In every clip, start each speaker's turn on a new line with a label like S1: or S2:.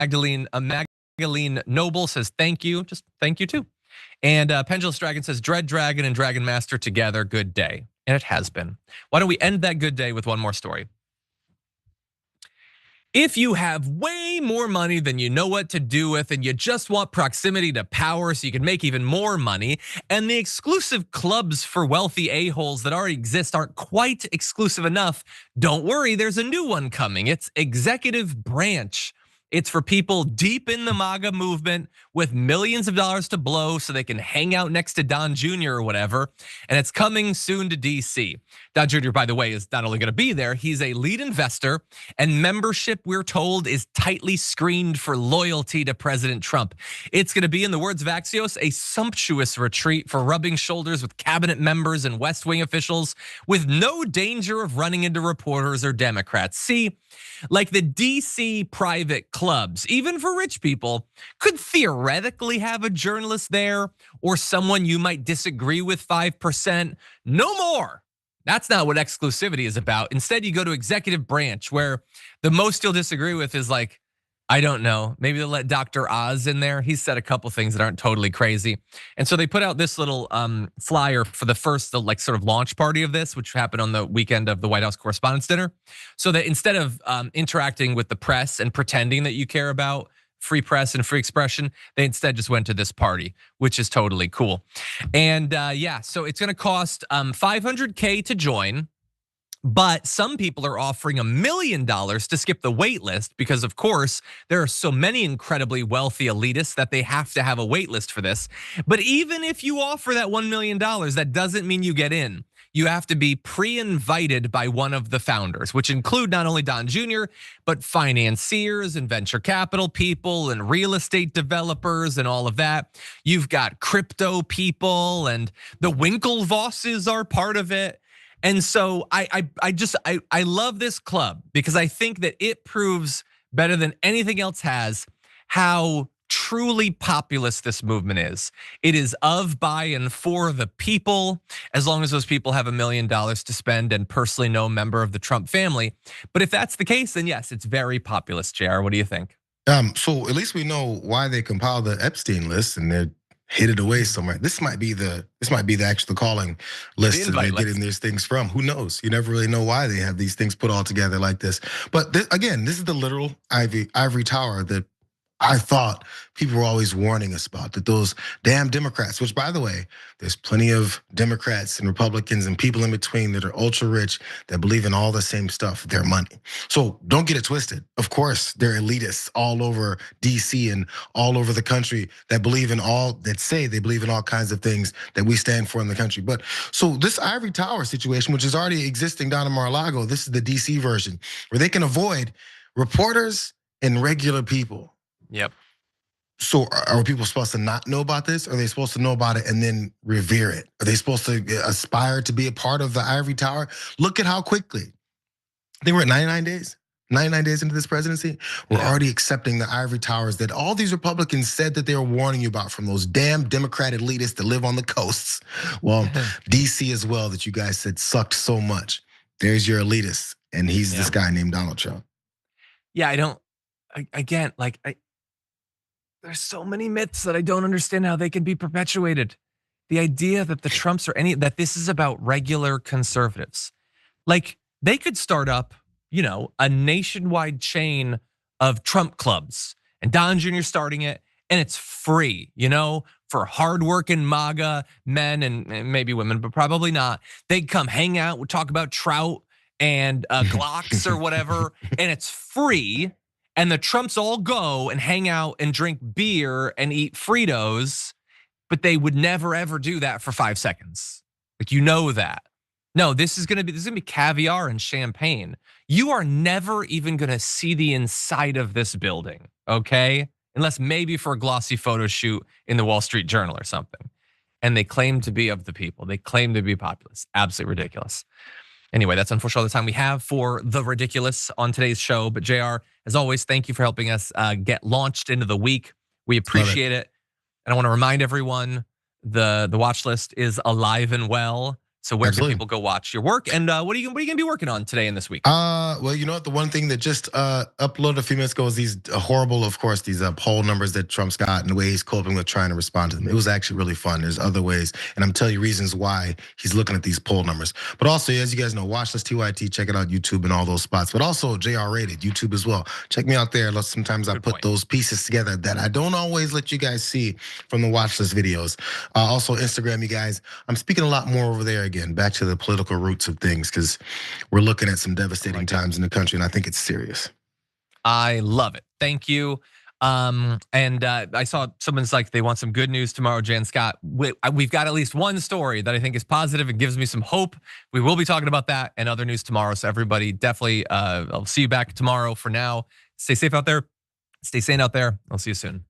S1: Magdalene Noble says thank you, just thank you too. And Pendulous Dragon says Dread Dragon and Dragon Master together, good day. And it has been. Why don't we end that good day with one more story? If you have way more money than you know what to do with and you just want proximity to power so you can make even more money, and the exclusive clubs for wealthy a-holes that already exist aren't quite exclusive enough, don't worry, there's a new one coming. It's Executive Branch. It's for people deep in the MAGA movement with millions of dollars to blow so they can hang out next to Don Jr. or whatever. And it's coming soon to DC. Don Jr., by the way, is not only gonna be there, he's a lead investor, and membership, we're told, is tightly screened for loyalty to President Trump. It's gonna be, in the words of Axios, a sumptuous retreat for rubbing shoulders with cabinet members and West Wing officials with no danger of running into reporters or Democrats. See, like the DC private clubs, even for rich people, could theoretically have a journalist there or someone you might disagree with 5%. No more. That's not what exclusivity is about. Instead, you go to Executive Branch, where the most you'll disagree with is like, I don't know, maybe they'll let Dr. Oz in there. He's said a couple things that aren't totally crazy. And so they put out this little flyer for the first like sort of launch party of this, which happened on the weekend of the White House Correspondents' Dinner. So that instead of interacting with the press and pretending that you care about free press and free expression, they instead just went to this party, which is totally cool. And yeah, so it's gonna cost $500K to join. But some people are offering $1 million to skip the wait list because, of course, there are so many incredibly wealthy elitists that they have to have a wait list for this. But even if you offer that $1 million, that doesn't mean you get in. You have to be pre-invited by one of the founders, which include not only Don Jr., but financiers and venture capital people and real estate developers and all of that. You've got crypto people, and the Winklevosses are part of it. And so I love this club because I think that it proves better than anything else has how truly populist this movement is. It is of, by, and for the people, as long as those people have $1 million to spend and personally no member of the Trump family. But if that's the case, then yes, it's very populist. JR, what do you think?
S2: So at least we know why they compiled the Epstein list, and they're hid it away somewhere. This might be the actual calling list that they're getting these things from. Who knows? You never really know why they have these things put all together like this. But again, this is the literal ivory tower that I thought people were always warning us about, that those damn Democrats, which by the way, there's plenty of Democrats and Republicans and people in between that are ultra rich that believe in all the same stuff, their money. So don't get it twisted. Of course, there are elitists all over DC and all over the country that say they believe in all kinds of things that we stand for in the country. But so this ivory tower situation, which is already existing down in Mar-a-Lago, this is the DC version, where they can avoid reporters and regular people.
S1: Yep.
S2: So are people supposed to not know about this? Are they supposed to know about it and then revere it? Are they supposed to aspire to be a part of the ivory tower? Look at how quickly. They were at 99 days. 99 days into this presidency, we're already accepting the ivory towers that all these Republicans said that they were warning you about from those damn Democrat elitists that live on the coasts. Well, DC as well, that you guys said sucked so much. There's your elitist, and he's this guy named Donald Trump.
S1: Yeah, there's so many myths that I don't understand how they can be perpetuated. The idea that the Trumps are that this is about regular conservatives. Like they could start up, a nationwide chain of Trump clubs, and Don Jr. starting it, and it's free, for hardworking MAGA men and maybe women, but probably not. They'd come hang out, we'd talk about trout and Glocks or whatever, and it's free. And the Trumps all go and hang out and drink beer and eat Fritos, but they would never ever do that for 5 seconds. Like that. No, this is gonna be caviar and champagne. You are never even gonna see the inside of this building, okay? Unless maybe for a glossy photo shoot in the Wall Street Journal or something. And they claim to be of the people. They claim to be populist. Absolutely ridiculous. Anyway, that's unfortunately all the time we have for the ridiculous on today's show. But JR, as always, thank you for helping us get launched into the week. We appreciate it. And I want to remind everyone, the watch list is alive and well. So where can
S2: Absolutely.
S1: people go watch your work? And what are you gonna be working on today and this week?
S2: Well, you know what? The one thing that just uploaded a few minutes ago is these horrible, of course, these poll numbers that Trump's got and the way he's coping with trying to respond to them. It was actually really fun. There's other ways, and I'm telling you reasons why he's looking at these poll numbers. But also, as you guys know, watch this TYT, check it out, YouTube and all those spots. But also JR Rated, YouTube as well. Check me out there. Sometimes I put those pieces together that I don't always let you guys see from the watch list videos. Also Instagram, you guys. I'm speaking a lot more over there again. Back to the political roots of things, because we're looking at some devastating times in the country, and I think it's serious.
S1: I love it. Thank you. I saw someone's like they want some good news tomorrow. Jan Scott, we've got at least one story that I think is positive and gives me some hope. We will be talking about that and other news tomorrow. So everybody, definitely, I'll see you back tomorrow. For now, stay safe out there. Stay sane out there. I'll see you soon.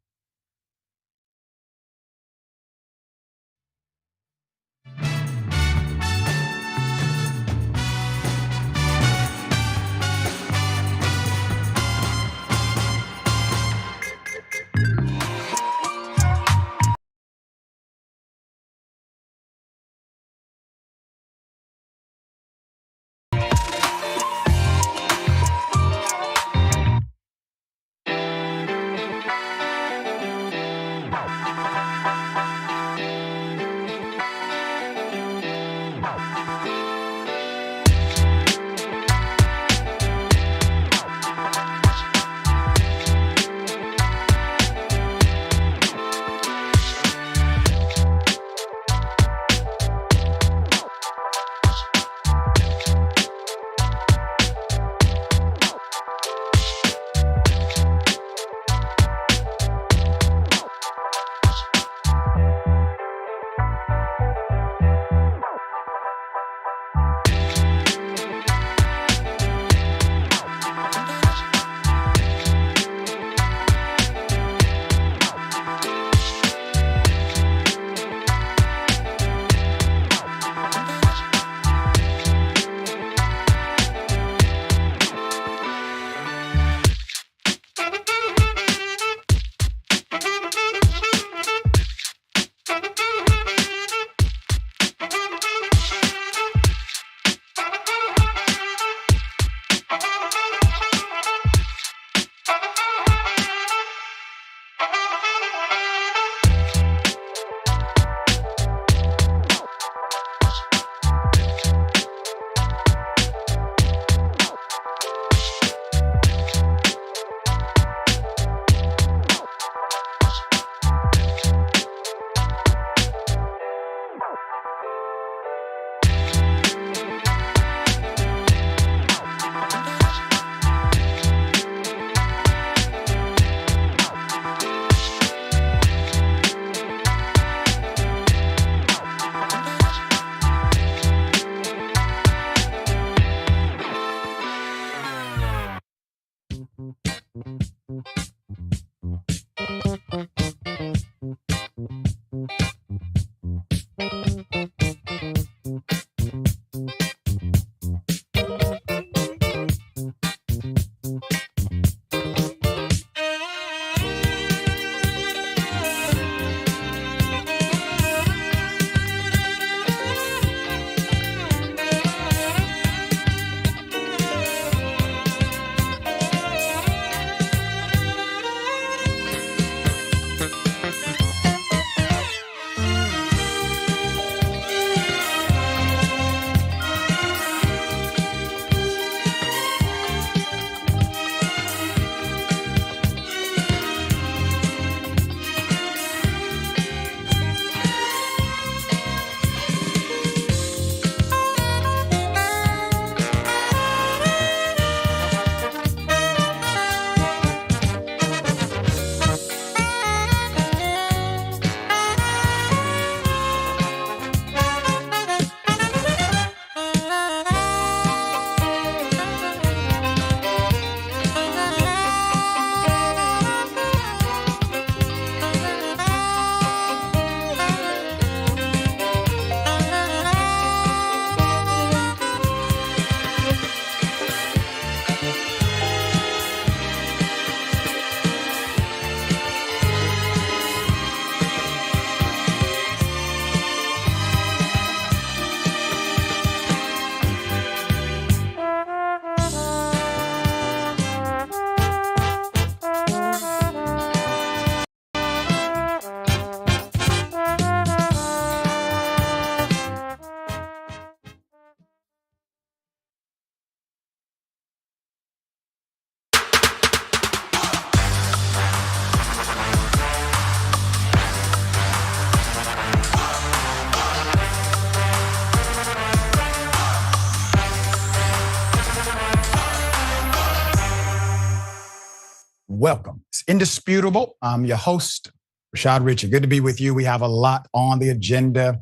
S3: It's indisputable. I'm your host, Rashad Richey. Good to be with you. We have a lot on the agenda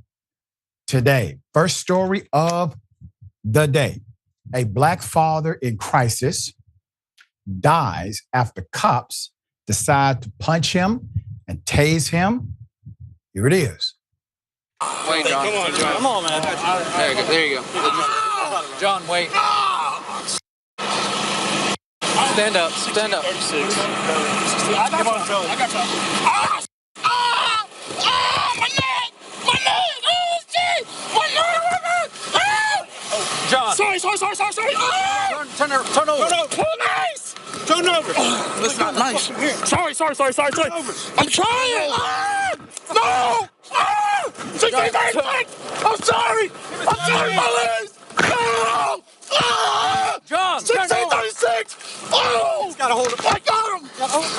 S3: today. First story of the day. A Black father in crisis dies after cops decide to punch him and tase him. Here it is.
S4: Wait, John. Come on, John. Come on, man. There you go. John, wait. Stand up. Stand up. 36. I got you. My neck! My neck! Oh, shit! My neck! Oh, John. Sorry. Turn over. Police! Turn over. That's not nice. Sorry. I'm trying. No! 1636! I'm sorry, police! No! John, 1636! Oh! He's got to hold it. I got him!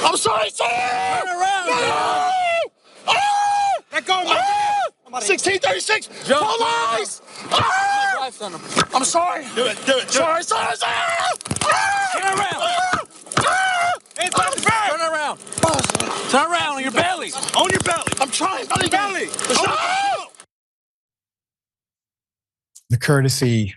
S4: I'm sorry, sir! Turn around, no! Oh! Let go, man! 1636! Police! I'm sorry. Do it. Sorry. Turn around. Turn around on your belly. On your belly. I'm trying. On your belly.
S3: The courtesy,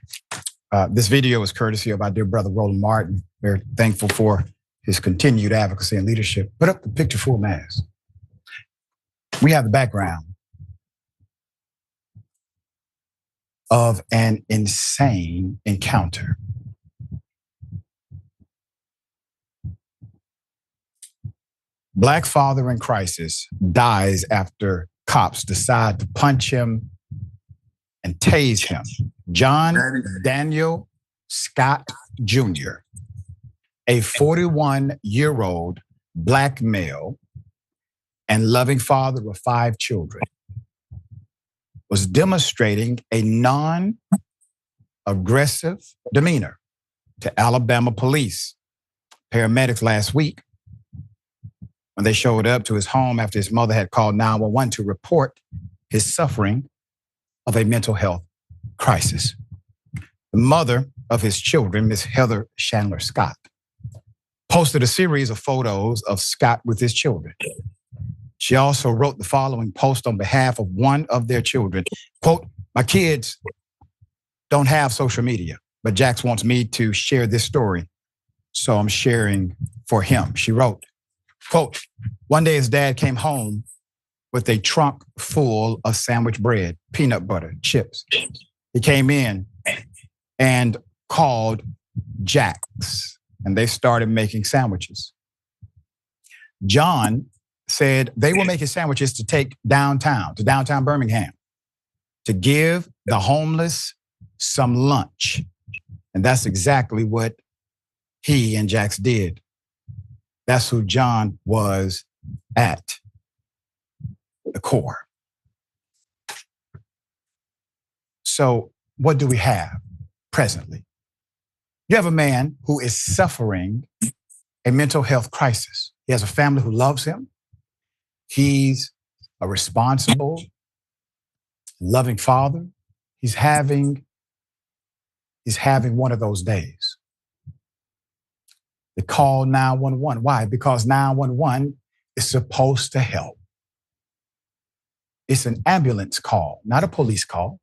S3: this video is courtesy of our dear brother, Roland Martin. Very thankful for his continued advocacy and leadership. Put up the picture full mass. We have the background of an insane encounter. Black father in crisis dies after cops decide to punch him and tase him. John Daniel Scott Jr., a 41-year-old Black male and loving father of 5 children, was demonstrating a non-aggressive demeanor to Alabama police paramedics last week when they showed up to his home after his mother had called 911 to report his suffering of a mental health crisis. The mother of his children, Miss Heather Chandler Scott, posted a series of photos of Scott with his children. She also wrote the following post on behalf of one of their children. Quote, "My kids don't have social media, but Jax wants me to share this story, so I'm sharing for him." She wrote, quote, "One day his dad came home with a trunk full of sandwich bread, peanut butter, chips. He came in and called Jax, and they started making sandwiches. John said they were making sandwiches to take downtown Birmingham, to give the homeless some lunch. And that's exactly what he and Jax did. That's who John was at the core. So what do we have presently? You have a man who is suffering a mental health crisis. He has a family who loves him. He's a responsible, loving father. He's having one of those days. They call 911. Why? Because 911 is supposed to help. It's an ambulance call, not a police call.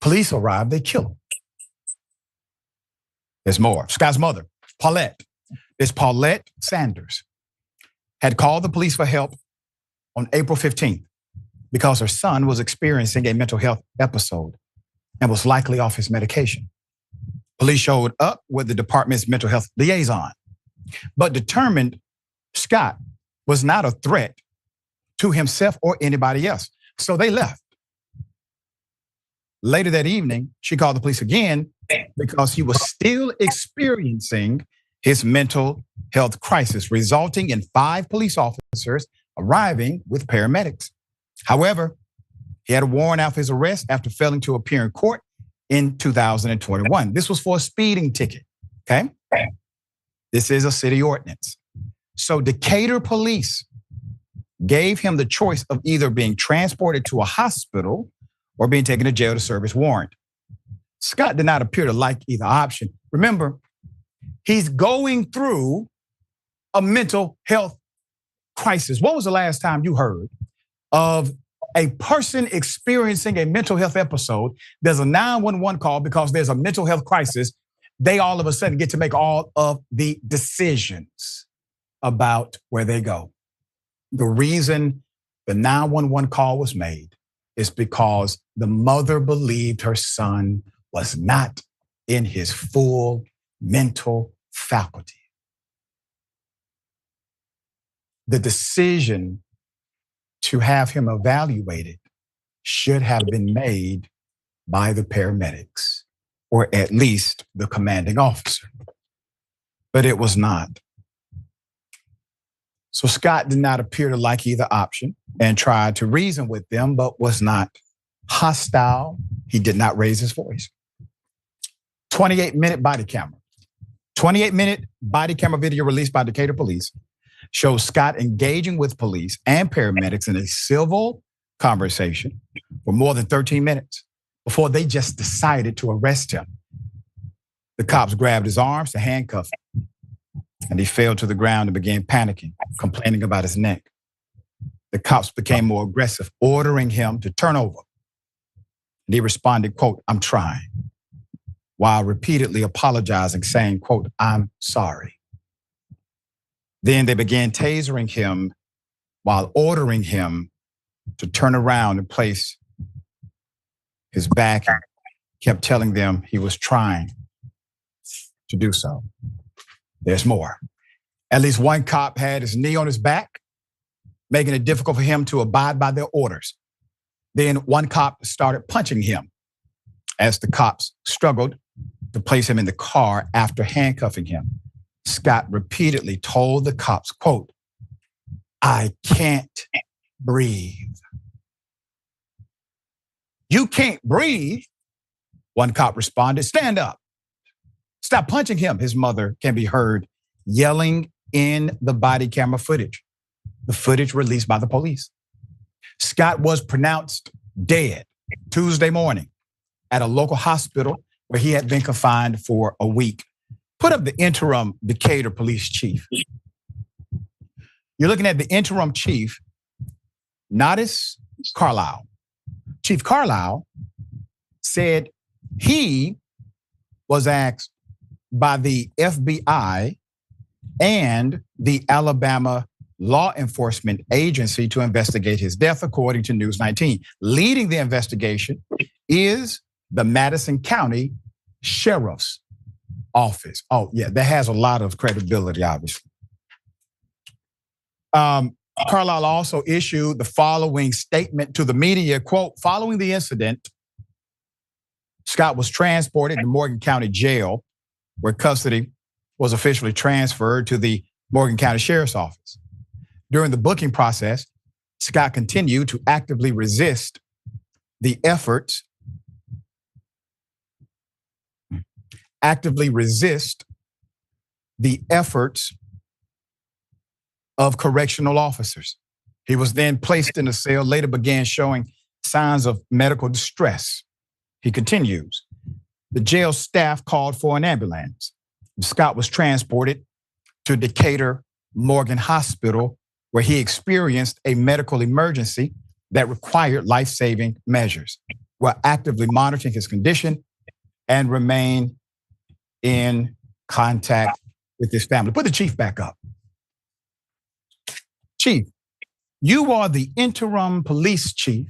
S3: Police arrive, they kill him. There's more. Scott's mother, Paulette. This Paulette Sanders had called the police for help on April 15th because her son was experiencing a mental health episode and was likely off his medication. Police showed up with the department's mental health liaison, but determined Scott was not a threat to himself or anybody else. So they left. Later that evening, she called the police again because he was still experiencing his mental health crisis, resulting in 5 police officers arriving with paramedics. However, he had a warrant out for his arrest after failing to appear in court in 2021. This was for a speeding ticket, okay? This is a city ordinance. So Decatur police gave him the choice of either being transported to a hospital or being taken to jail to serve his warrant. Scott did not appear to like either option. Remember, he's going through a mental health crisis. When was the last time you heard of a person experiencing a mental health episode? There's a 911 call because there's a mental health crisis. They all of a sudden get to make all of the decisions about where they go. The reason the 911 call was made is because the mother believed her son was not in his full mental faculty. The decision to have him evaluated should have been made by the paramedics, or at least the commanding officer. But it was not. So Scott did not appear to like either option and tried to reason with them, but was not hostile. He did not raise his voice. 28-minute body camera. 28-minute body camera video released by Decatur police shows Scott engaging with police and paramedics in a civil conversation for more than 13 minutes before they just decided to arrest him. The cops grabbed his arms to handcuff him, and he fell to the ground and began panicking, complaining about his neck. The cops became more aggressive, ordering him to turn over. And he responded, quote, "I'm trying," while repeatedly apologizing, saying, quote, "I'm sorry." Then they began tasering him while ordering him to turn around and place his back, and kept telling them he was trying to do so. There's more. At least one cop had his knee on his back, making it difficult for him to abide by their orders. Then one cop started punching him as the cops struggled to place him in the car after handcuffing him. Scott repeatedly told the cops, quote, "I can't breathe." "You can't breathe?" One cop responded. "Stand up. Stop punching him." His mother can be heard yelling in the body camera footage, the footage released by the police. Scott was pronounced dead Tuesday morning at a local hospital where he had been confined for a week. Put up the interim Decatur police chief. You're looking at the interim chief, Nodis Carlisle. Chief Carlisle said he was asked by the FBI and the Alabama Law Enforcement Agency to investigate his death, according to News 19. Leading the investigation is the Madison County Sheriff's Office. Oh, yeah, that has a lot of credibility, obviously. Carlisle also issued the following statement to the media, quote, "Following the incident, Scott was transported to Morgan County Jail, where custody was officially transferred to the Morgan County Sheriff's Office. During the booking process, Scott continued to actively resist the efforts of correctional officers. He was then placed in a cell, later began showing signs of medical distress." He continues, "The jail staff called for an ambulance. Scott was transported to Decatur Morgan Hospital, where he experienced a medical emergency that required life-saving measures. We're actively monitoring his condition and remain in contact with his family." Put the chief back up. Chief, you are the interim police chief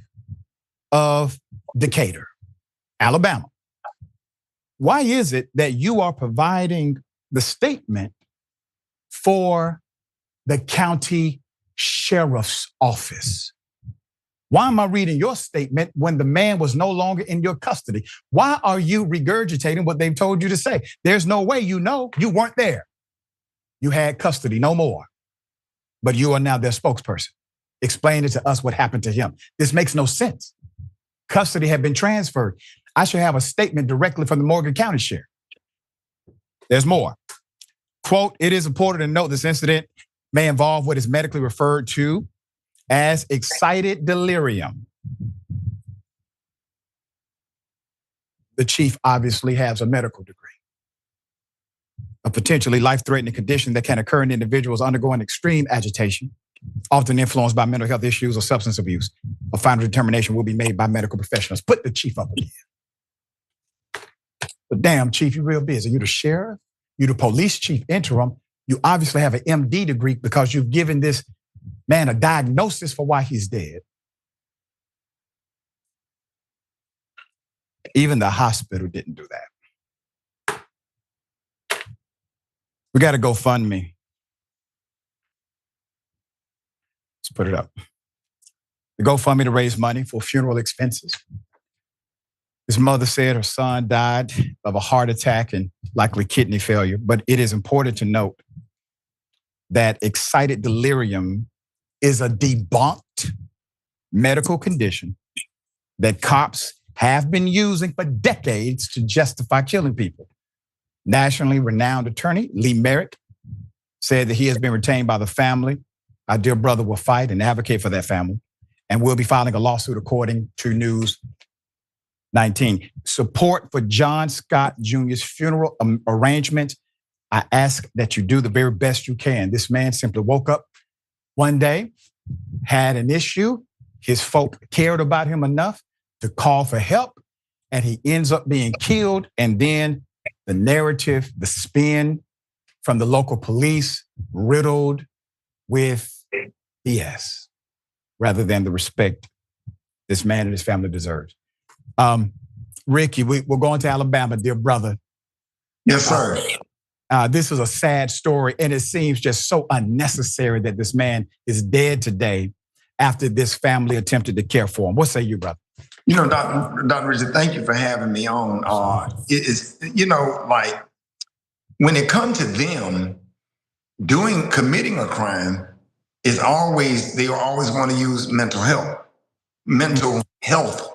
S3: of Decatur, Alabama. Why is it that you are providing the statement for the county sheriff's office? Why am I reading your statement when the man was no longer in your custody? Why are you regurgitating what they've told you to say? There's no way you know. You weren't there. You had custody, no more. But you are now their spokesperson. Explain it to us what happened to him. This makes no sense. Custody had been transferred. I should have a statement directly from the Morgan County Sheriff. There's more. Quote, "It is important to note this incident may involve what is medically referred to as excited delirium." The chief obviously has a medical degree. a potentially life-threatening condition that can occur in individuals undergoing extreme agitation, often influenced by mental health issues or substance abuse. A final determination will be made by medical professionals. Put the chief up again. But damn, chief, you real busy. You the sheriff, you the police chief interim. You obviously have an MD degree because you've given this man a diagnosis for why he's dead. Even the hospital didn't do that. We got to GoFundMe. Let's put it up. The GoFundMe to raise money for funeral expenses. His mother said her son died of a heart attack and likely kidney failure. But it is important to note that excited delirium is a debunked medical condition that cops have been using for decades to justify killing people. Nationally renowned attorney Lee Merrick said that he has been retained by the family. Our dear brother will fight and advocate for that family, and will be filing a lawsuit according to News 19. Support for John Scott Jr.'s funeral arrangements. I ask that you do the very best you can. This man simply woke up one day, had an issue. His folk cared about him enough to call for help, and he ends up being killed. And then the narrative, the spin from the local police, riddled with BS, rather than the respect this man and his family deserves. Ricky, we're going to Alabama, dear brother.
S5: Yes, sir.
S3: This is a sad story, and it seems just so unnecessary that this man is dead today after this family attempted to care for him. What say you, brother?
S5: You know, Dr. Richard, thank you for having me on. It's, you know, like when it comes to them committing a crime, they always want to use mental health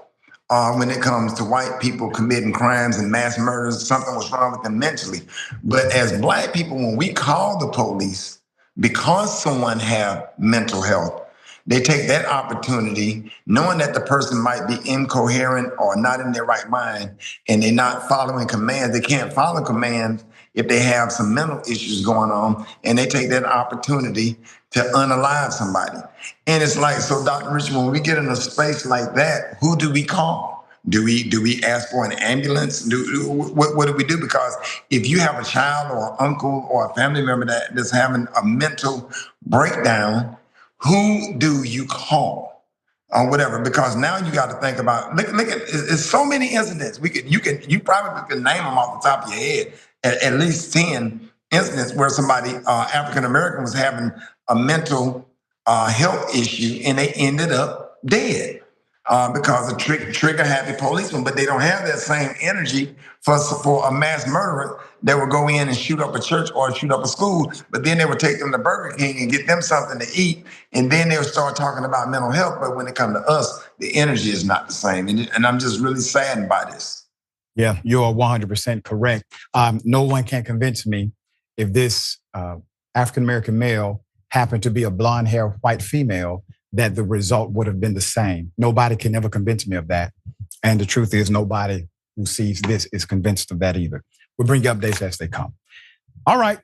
S5: when it comes to white people committing crimes and mass murders. Something was wrong with them mentally. But as Black people, when we call the police because someone have mental health, they take that opportunity, knowing that the person might be incoherent or not in their right mind, and they're not following commands. They can't follow commands if they have some mental issues going on, and they take that opportunity to unalive somebody. And it's like, so Dr. Richard, when we get in a space like that, who do we call? Do we ask for an ambulance? What do we do? Because if you have a child or an uncle or a family member that's having a mental breakdown, who do you call or whatever? Because now you got to think about, look at, it's so many incidents. You probably could name them off the top of your head, at least 10 incidents where somebody, African-American, was having a mental health issue and they ended up dead because a trigger-happy policeman, but they don't have that same energy for a mass murderer that would go in and shoot up a church or shoot up a school, but then they would take them to Burger King and get them something to eat, and then they would start talking about mental health. But when it comes to us, the energy is not the same, and I'm just really saddened by this.
S3: Yeah, you are 100% correct. No one can convince me if this African-American male happened to be a blonde-haired white female that the result would have been the same. Nobody can ever convince me of that. And the truth is, nobody who sees this is convinced of that either. We'll bring you updates as they come. All right.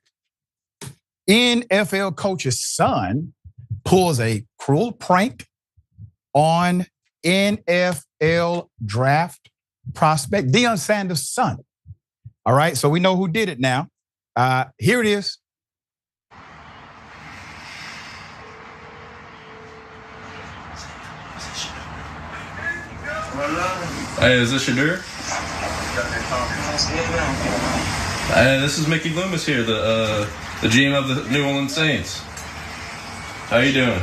S3: NFL coach's son pulls a cruel prank on NFL draft prospect Shedeur Sanders' son. All right, so we know who did it now. Here it is.
S6: Hey, is this Shedeur? Hey, this is Mickey Loomis here, the GM of the New Orleans Saints. How you doing?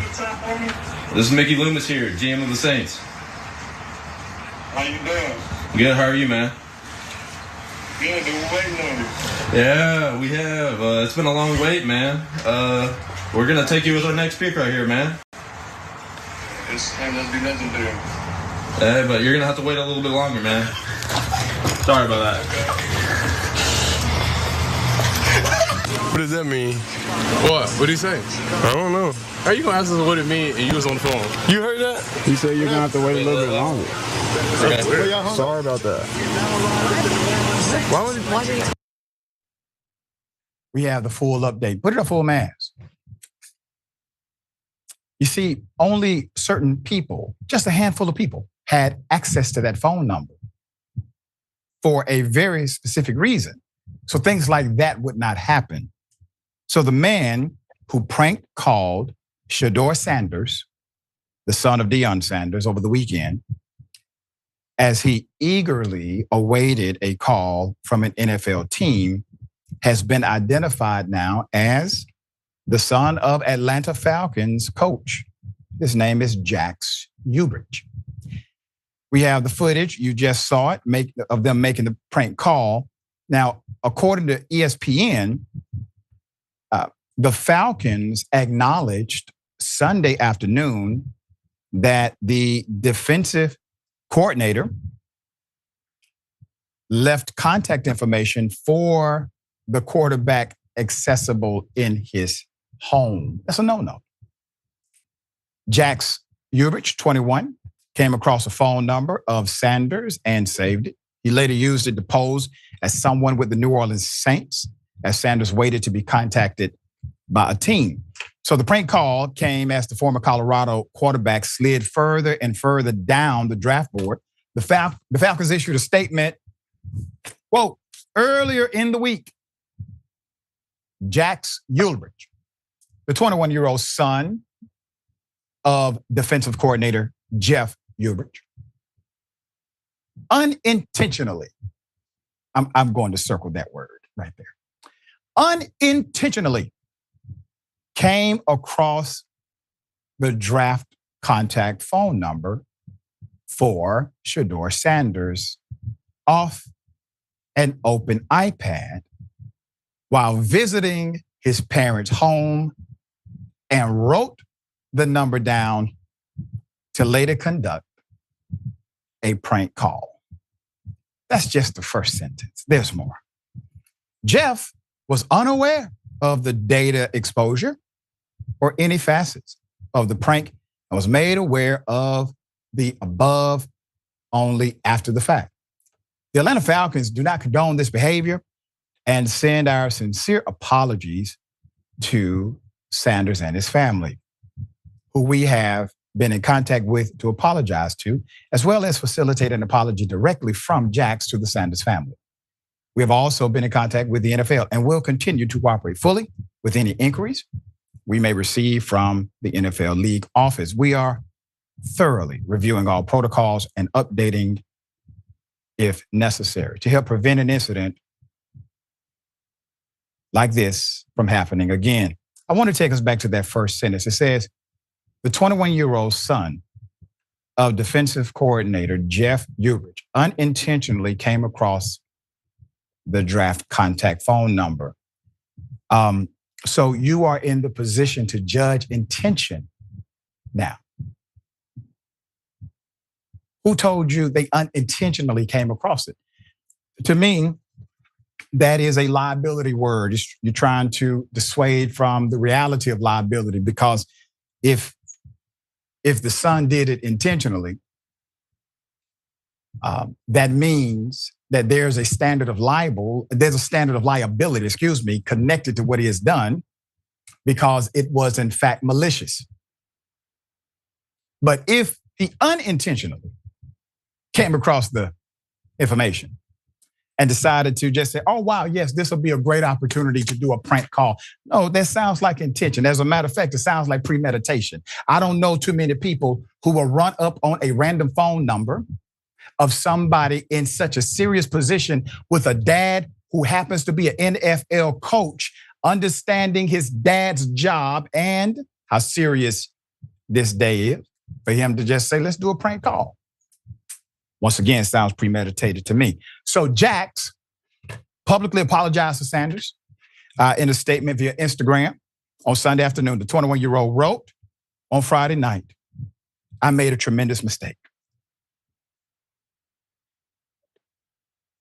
S6: This is Mickey Loomis here, GM of the Saints.
S7: How you doing?
S6: Good, how are you, man?
S7: Good, been waiting on you.
S6: Yeah, we have. It's been a long wait, man. We're gonna take you with our next pick right here, man.
S7: This ain't gonna be nothing to do.
S6: Hey, but you're gonna have to wait a little bit longer, man. Sorry about that.
S8: What does that mean?
S9: What? What did he say?
S8: I don't know.
S9: How you gonna ask us what it means and you was on the phone?
S8: You heard that?
S10: He said you're gonna have to wait a little bit longer.
S9: Okay.
S10: Sorry about that.
S8: Why would he?
S3: We have the full update. Put it up full mass. You see, only certain people, just a handful of people, had access to that phone number for a very specific reason. So things like that would not happen. So the man who prank called Shedeur Sanders, the son of Deion Sanders, over the weekend, as he eagerly awaited a call from an NFL team, has been identified now as the son of Atlanta Falcons coach. His name is Jax Ubrich. We have the footage. You just saw it of them making the prank call. Now, according to ESPN, the Falcons acknowledged Sunday afternoon that the defensive coordinator left contact information for the quarterback accessible in his home. That's a no-no. Jax Ubrich, 21, came across a phone number of Sanders and saved it. He later used it to pose as someone with the New Orleans Saints as Sanders waited to be contacted by a team. So the prank call came as the former Colorado quarterback slid further and further down the draft board. The Falcons issued a statement, quote, earlier in the week, Jax Ubrich, the 21-year-old son of defensive coordinator Jeff Ubrich, unintentionally, I'm going to circle that word right there, unintentionally came across the draft contact phone number for Shedeur Sanders off an open iPad while visiting his parents' home, and wrote the number down to later conduct a prank call. That's just the first sentence. There's more. Jeff was unaware of the data exposure or any facets of the prank and was made aware of the above only after the fact. The Atlanta Falcons do not condone this behavior and send our sincere apologies to Sanders and his family, who we have been in contact with to apologize to, as well as facilitate an apology directly from Jax to the Sanders family. We have also been in contact with the NFL and will continue to cooperate fully with any inquiries we may receive from the NFL League office. We are thoroughly reviewing all protocols and updating if necessary to help prevent an incident like this from happening again. I want to take us back to that first sentence. It says, the 21-year-old son of defensive coordinator Jeff Ubrich unintentionally came across the draft contact phone number. So you are in the position to judge intention now. Who told you they unintentionally came across it? To me, that is a liability word. You're trying to dissuade from the reality of liability, because if the son did it intentionally, that means that there's a standard of liability, connected to what he has done, because it was in fact malicious. But if he unintentionally came across the information and decided to just say, oh, wow, yes, this will be a great opportunity to do a prank call. No, that sounds like intention. As a matter of fact, it sounds like premeditation. I don't know too many people who will run up on a random phone number of somebody in such a serious position with a dad who happens to be an NFL coach, understanding his dad's job and how serious this day is, for him to just say, let's do a prank call. Once again, sounds premeditated to me. So Jax publicly apologized to Sanders in a statement via Instagram on Sunday afternoon. The 21-year-old wrote on Friday night, I made a tremendous mistake.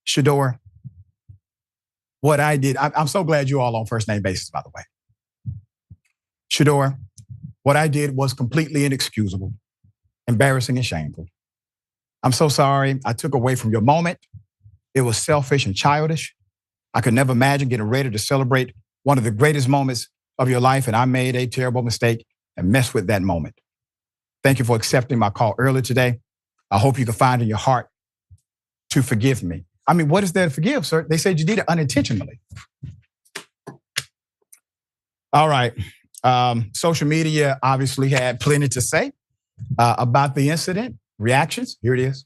S3: Shedeur, what I did, I'm so glad you all on first name basis, by the way. Shedeur, what I did was completely inexcusable, embarrassing and shameful. I'm so sorry I took away from your moment. It was selfish and childish. I could never imagine getting ready to celebrate one of the greatest moments of your life, and I made a terrible mistake and messed with that moment. Thank you for accepting my call earlier today. I hope you can find in your heart to forgive me. I mean, what is there to forgive, sir? They said you did it unintentionally. All right. Social media obviously had plenty to say about the incident. Reactions, here it is.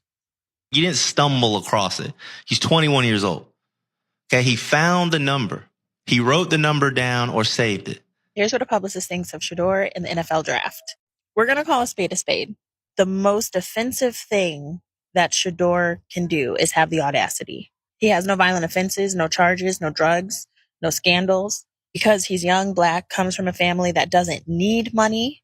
S11: You didn't stumble across it. He's 21 years old. Okay, he found the number. He wrote the number down or saved it.
S12: Here's what a publicist thinks of Shedeur in the NFL draft. We're going to call a spade a spade. The most offensive thing that Shedeur can do is have the audacity. He has no violent offenses, no charges, no drugs, no scandals. Because he's young, Black, comes from a family that doesn't need money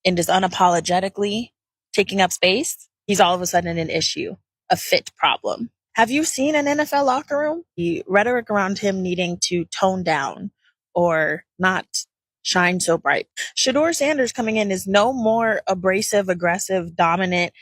S12: and is unapologetically taking up space, he's all of a sudden an issue, a fit problem. Have you seen an NFL locker room? The rhetoric around him needing to tone down or not shine so bright. Shedeur Sanders coming in is no more abrasive, aggressive, dominant,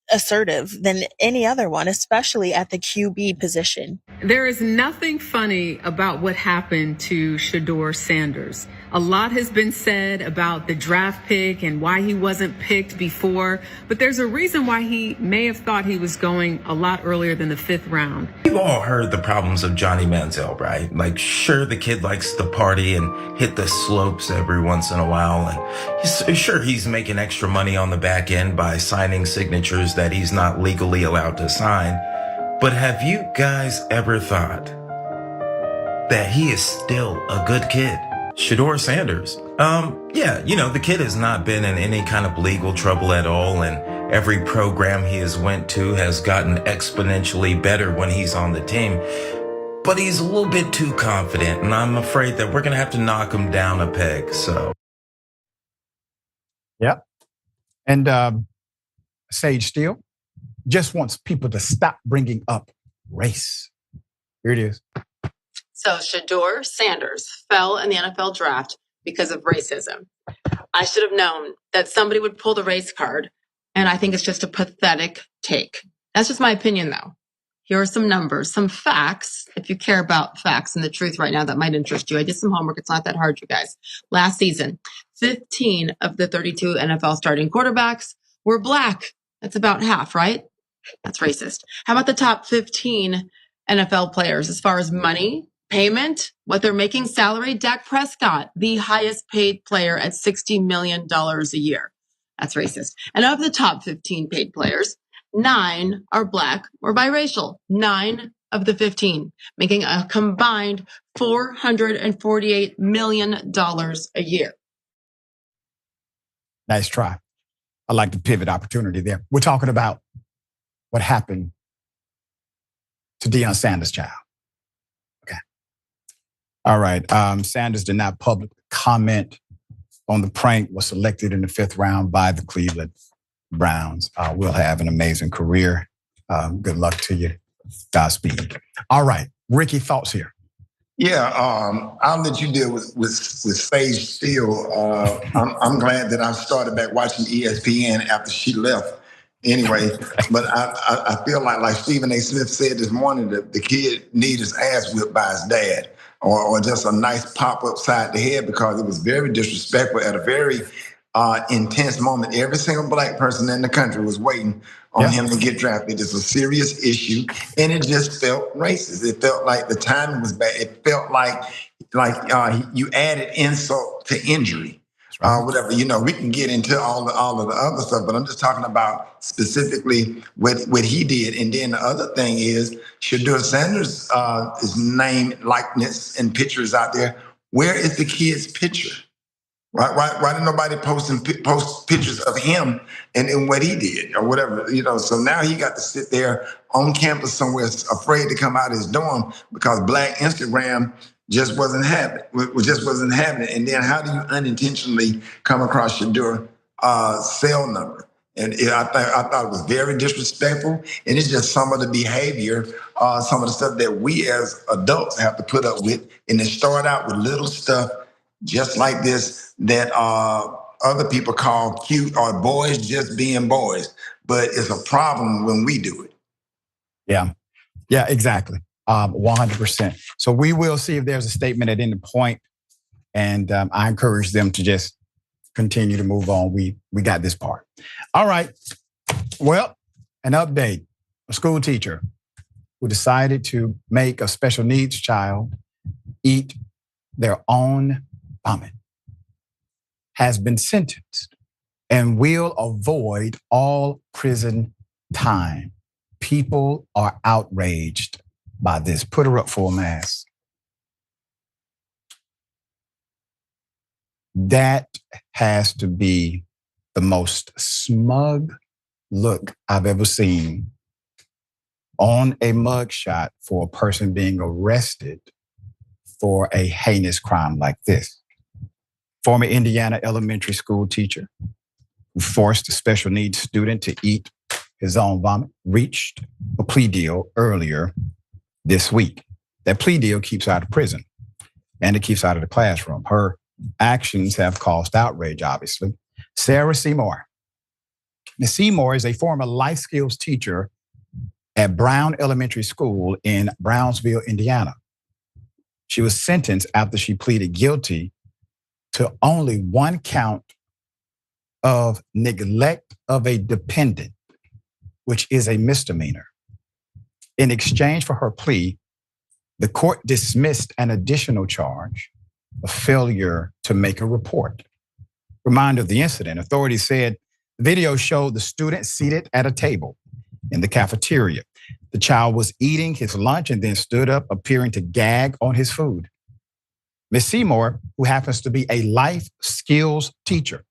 S12: assertive than any other one, especially at the QB position.
S13: There is nothing funny about what happened to Shedeur Sanders. A lot has been said about the draft pick and why he wasn't picked before, but there's a reason why he may have thought he was going a lot earlier than the 5th round.
S14: We've all heard the problems of Johnny Manziel, right? Like, sure, the kid likes to party and hit the slopes every once in a while, and he's making extra money on the back end by signing signatures that he's not legally allowed to sign. But have you guys ever thought that he is still a good kid? Shedeur Sanders. The kid has not been in any kind of legal trouble at all, and every program he has went to has gotten exponentially better when he's on the team. But he's a little bit too confident, and I'm afraid that we're going to have to knock him down a peg, so.
S3: Yep. And Sage Steele just wants people to stop bringing up race. Here it is.
S15: So Shedeur Sanders fell in the NFL draft because of racism. I should have known that somebody would pull the race card, and I think it's just a pathetic take. That's just my opinion, though. Here are some numbers, some facts. If you care about facts and the truth right now, that might interest you. I did some homework. It's not that hard, you guys. Last season, 15 of the 32 NFL starting quarterbacks were Black. That's about half, right? That's racist. How about the top 15 NFL players as far as money, payment, what they're making, salary? Dak Prescott, the highest paid player at $60 million a year. That's racist. And of the top 15 paid players, 9 are Black or biracial. 9 of the 15, making a combined $448 million a year.
S3: Nice try. I like the pivot opportunity there. We're talking about what happened to Deion Sanders' child. Okay. All right. Sanders did not publicly comment on the prank, was selected in the 5th round by the Cleveland Browns. Will have an amazing career. Good luck to you. Godspeed. All right. Rickey, thoughts here?
S5: Yeah, I'll let you deal with Sage Steele. I'm glad that I started back watching ESPN after she left. Anyway, but I feel like Stephen A. Smith said this morning that the kid needs his ass whipped by his dad, or just a nice pop upside the head, because it was very disrespectful at a very intense moment. Every single Black person in the country was waiting on him to get drafted. It's a serious issue, and it just felt racist. It felt like the timing was bad. It felt like you added insult to injury. Whatever, we can get into all of the other stuff, but I'm just talking about specifically what he did. And then the other thing is Shedeur Sanders' his name, likeness, and pictures out there. Where is the kid's picture? Why did nobody post pictures of him and what he did or whatever? So now he got to sit there on campus somewhere, afraid to come out of his dorm because Black Instagram just wasn't having it. And then how do you unintentionally come across Shedeur's cell number? And I thought it was very disrespectful. And it's just some of the behavior, some of the stuff that we as adults have to put up with. And it started out with little stuff just like this that other people call cute, or boys just being boys. But it's a problem when we do it.
S3: Yeah, exactly. 100%. So we will see if there's a statement at any point. And I encourage them to just continue to move on. We got this part. All right. Well, an update. A school teacher who decided to make a special needs child eat their own vomit has been sentenced and will avoid all prison time. People are outraged by this. Put her up for a mass. That has to be the most smug look I've ever seen on a mugshot for a person being arrested for a heinous crime like this. Former Indiana elementary school teacher who forced a special needs student to eat his own vomit reached a plea deal earlier this week. That plea deal keeps her out of prison and it keeps her out of the classroom. Her actions have caused outrage, obviously. Sarah Seymour. Ms. Seymour is a former life skills teacher at Brown Elementary School in Brownsville, Indiana. She was sentenced after she pleaded guilty to only one count of neglect of a dependent, which is a misdemeanor. In exchange for her plea, the court dismissed an additional charge of failure to make a report. Reminder of the incident, authorities said the video showed the student seated at a table in the cafeteria. The child was eating his lunch and then stood up, appearing to gag on his food. Ms. Seymour, who happens to be a life skills teacher,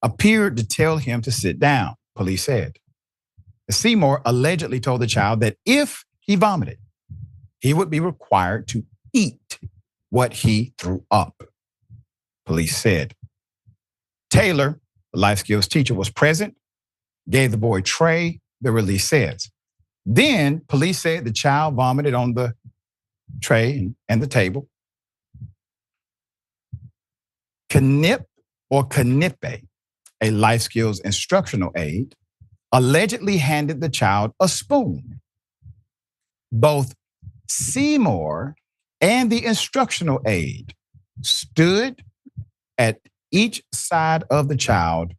S3: appeared to tell him to sit down, police said. Ms. Seymour allegedly told the child that if he vomited, he would be required to eat what he threw up, police said. Taylor, the life skills teacher, was present, gave the boy tray, the release says. Then police said the child vomited on the tray and the table. Knippe, a life skills instructional aide, allegedly handed the child a spoon. Both Seymour and the instructional aide stood at each side of the child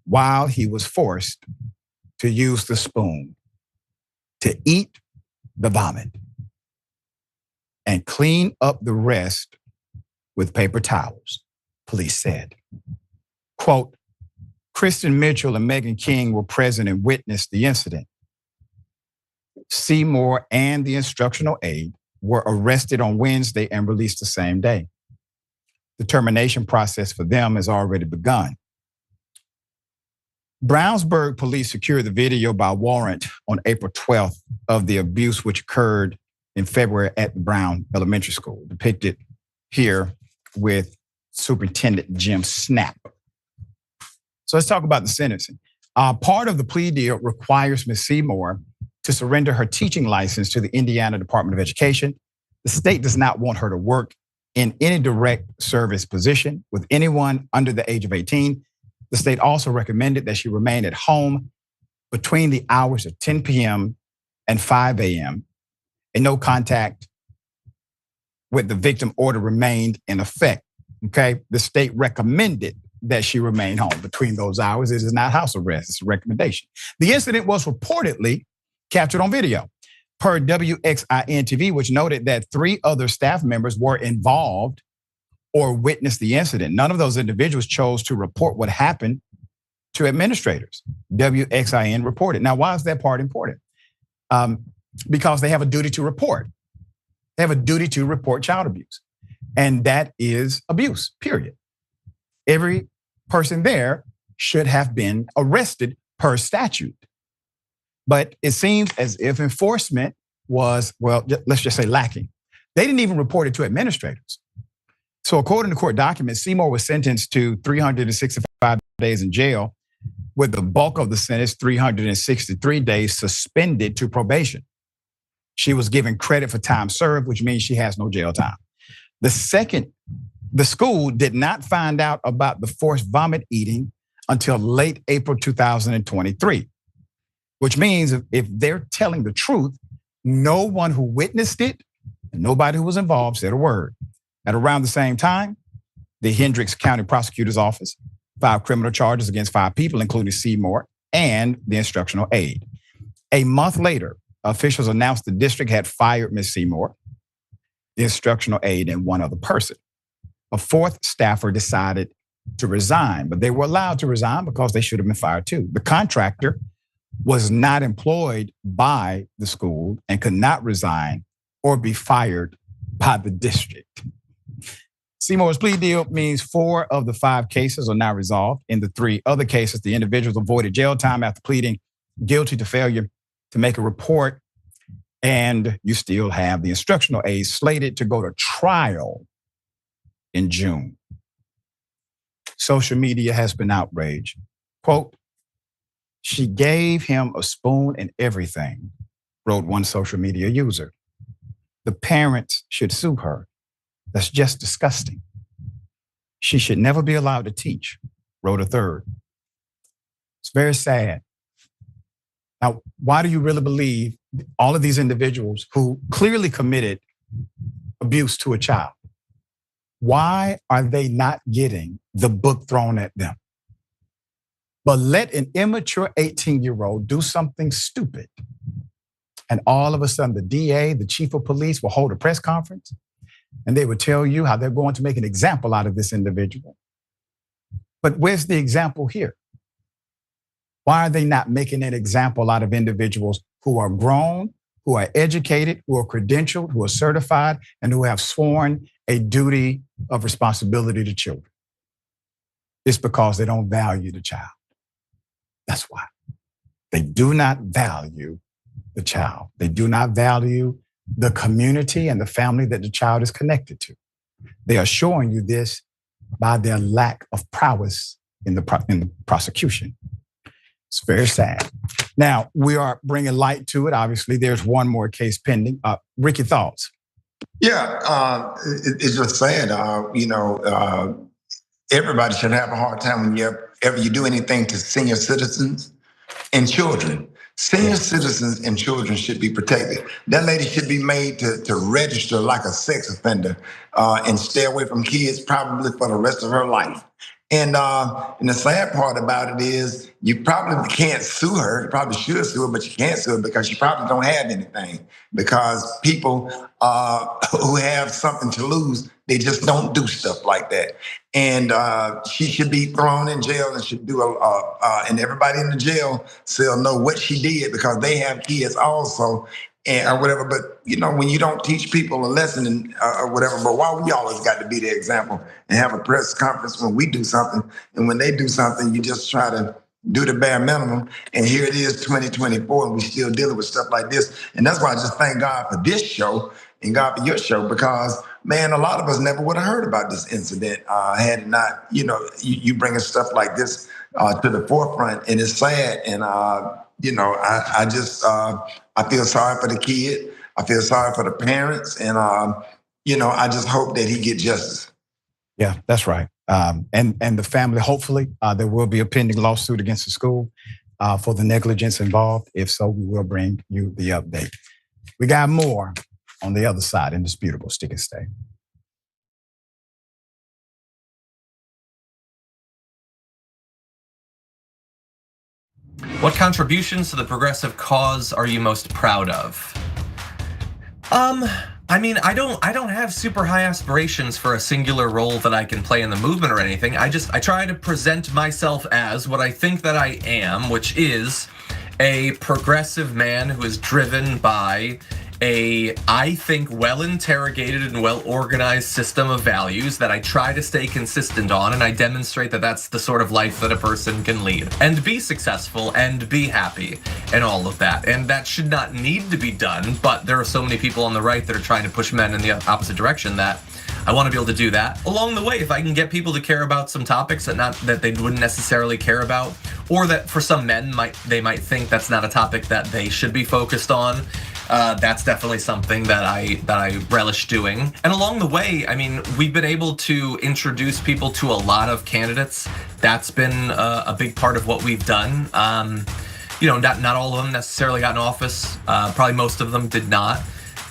S3: while he was forced to use the spoon to eat the vomit and clean up the rest with paper towels, police said. Quote, Kristen Mitchell and Megan King were present and witnessed the incident. Seymour and the instructional aide were arrested on Wednesday and released the same day. The termination process for them has already begun. Brownsburg police secured the video by warrant on April 12th of the abuse which occurred in February at the Brown Elementary School, depicted here with Superintendent Jim Snap. So let's talk about the sentencing. Part of the plea deal requires Ms. Seymour to surrender her teaching license to the Indiana Department of Education. The state does not want her to work in any direct service position with anyone under the age of 18. The state also recommended that she remain at home between the hours of 10 p.m. and 5 a.m. and no contact with the victim order remained in effect. Okay, the state recommended that she remain home between those hours. It is not house arrest, it's a recommendation. The incident was reportedly captured on video per WXIN TV, which noted that 3 other staff members were involved or witnessed the incident. None of those individuals chose to report what happened to administrators. WXIN reported. Now, why is that part important? Because they have a duty to report. They have a duty to report child abuse. And that is abuse, period. Every person there should have been arrested per statute. But it seems as if enforcement was, well, let's just say lacking. They didn't even report it to administrators. So according to court documents, Seymour was sentenced to 365 days in jail, with the bulk of the sentence, 363 days, suspended to probation. She was given credit for time served, which means she has no jail time. The school did not find out about the forced vomit eating until late April 2023, which means if they're telling the truth, No one who witnessed it, and nobody who was involved said a word. At around the same time, the Hendricks County Prosecutor's Office filed criminal charges against 5 people, including Seymour and the instructional aide. A month later, officials announced the district had fired Ms. Seymour, the instructional aide, and one other person. A 4th staffer decided to resign, but they were allowed to resign because they should have been fired too. The contractor was not employed by the school and could not resign or be fired by the district. Seymour's plea deal means 4 of the 5 cases are now resolved. In the 3 other cases, the individuals avoided jail time after pleading guilty to failure to make a report. And you still have the instructional aide slated to go to trial in June. Social media has been outraged. Quote, "She gave him a spoon and everything," wrote one social media user. "The parents should sue her. That's just disgusting. She should never be allowed to teach," wrote a third. It's very sad. Now, why do you really believe all of these individuals who clearly committed abuse to a child, why are they not getting the book thrown at them? But let an immature 18-year-old do something stupid, and all of a sudden the DA, the chief of police, will hold a press conference, and they would tell you how they're going to make an example out of this individual. But where's the example here? Why are they not making an example out of individuals who are grown, who are educated, who are credentialed, who are certified, and who have sworn a duty of responsibility to children? It's because they don't value the child. That's why. They do not value the child. They do not value the community and the family that the child is connected to. They are showing you this by their lack of prowess in the prosecution. It's very sad. Now, we are bringing light to it. Obviously, there's one more case pending. Ricky, thoughts?
S5: Yeah, it's just sad. Everybody should have a hard time when you do anything to senior citizens and children. Senior citizens and children should be protected. That lady should be made to register like a sex offender and stay away from kids probably for the rest of her life. And the sad part about it is you probably can't sue her. You probably should sue her, but you can't sue her because you probably don't have anything. Because people who have something to lose, they just don't do stuff like that. And she should be thrown in jail and should do and everybody in the jail cell know what she did because they have kids also. Or whatever, but when you don't teach people a lesson or whatever, but why we always got to be the example and have a press conference when we do something, and when they do something, you just try to do the bare minimum. And here it is, 2024, and we still dealing with stuff like this. And that's why I just thank God for this show and God for your show, because man, a lot of us never would have heard about this incident had it not, you bringing stuff like this to the forefront, and it's sad. And I feel sorry for the kid. I feel sorry for the parents. And, I just hope that he get justice.
S3: Yeah, that's right. And the family, hopefully, there will be a pending lawsuit against the school for the negligence involved. If so, we will bring you the update. We got more on the other side. Indisputable. Stick and stay.
S1: What contributions to the progressive cause are you most proud of? I don't have super high aspirations for a singular role that I can play in the movement or anything. I try to present myself as what I think that I am, which is a progressive man who is driven by I think, well-interrogated and well-organized system of values that I try to stay consistent on, and I demonstrate that that's the sort of life that a person can lead and be successful and be happy and all of that. And that should not need to be done, but there are so many people on the right that are trying to push men in the opposite direction that I want to be able to do that. Along the way, if I can get people to care about some topics that they wouldn't necessarily care about, or that for some men they might think that's not a topic that they should be focused on, that's definitely something that I relish doing. And along the way, we've been able to introduce people to a lot of candidates. That's been a big part of what we've done. not all of them necessarily got in office. Probably most of them did not.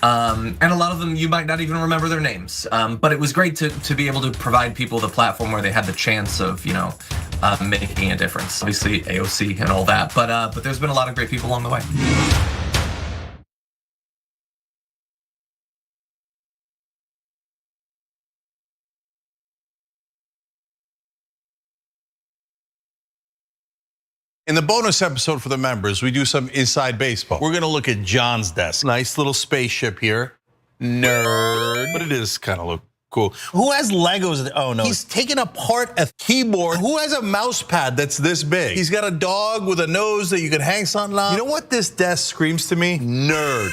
S1: And a lot of them you might not even remember their names. But it was great to be able to provide people the platform where they had the chance of, making a difference. Obviously AOC and all that, but there's been a lot of great people along the way.
S16: In the bonus episode for the members, we do some inside baseball. We're gonna look at John's desk. Nice little spaceship here. Nerd, but it is kind of look cool. Who has Legos? Oh no, he's taking apart a keyboard. Who has a mouse pad that's this big? He's got a dog with a nose that you can hang something on. You know what this desk screams to me? Nerd.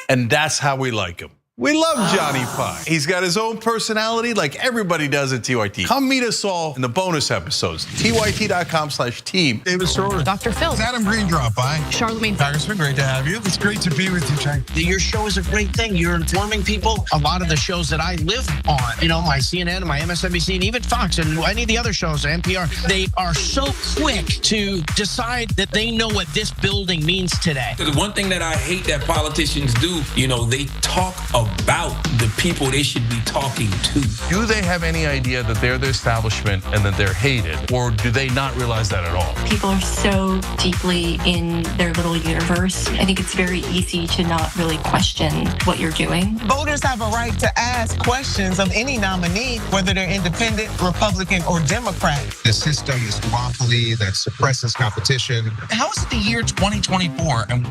S16: And that's how we like him. We love Johnny Pie. He's got his own personality like everybody does at TYT. Come meet us all in the bonus episodes. TYT.com/team.
S17: David Schroeder.
S18: Dr. Phil.
S17: Adam Green drop by.
S18: Charlemagne.
S17: Congressman, great to have you. It's great to be with you, Jay.
S19: Your show is a great thing. You're informing people. A lot of the shows that I live on, my CNN, my MSNBC, and even Fox, and any of the other shows, NPR, they are so quick to decide that they know what this building means today.
S20: The one thing that I hate that politicians do, they talk about the people they should be talking to.
S16: Do they have any idea that they're the establishment and that they're hated? Or do they not realize that at all?
S21: People are so deeply in their little universe. I think it's very easy to not really question what you're doing.
S22: Voters have a right to ask questions of any nominee, whether they're independent, Republican, or Democrat.
S17: The system is duopoly that suppresses competition. How is it the year 2024 and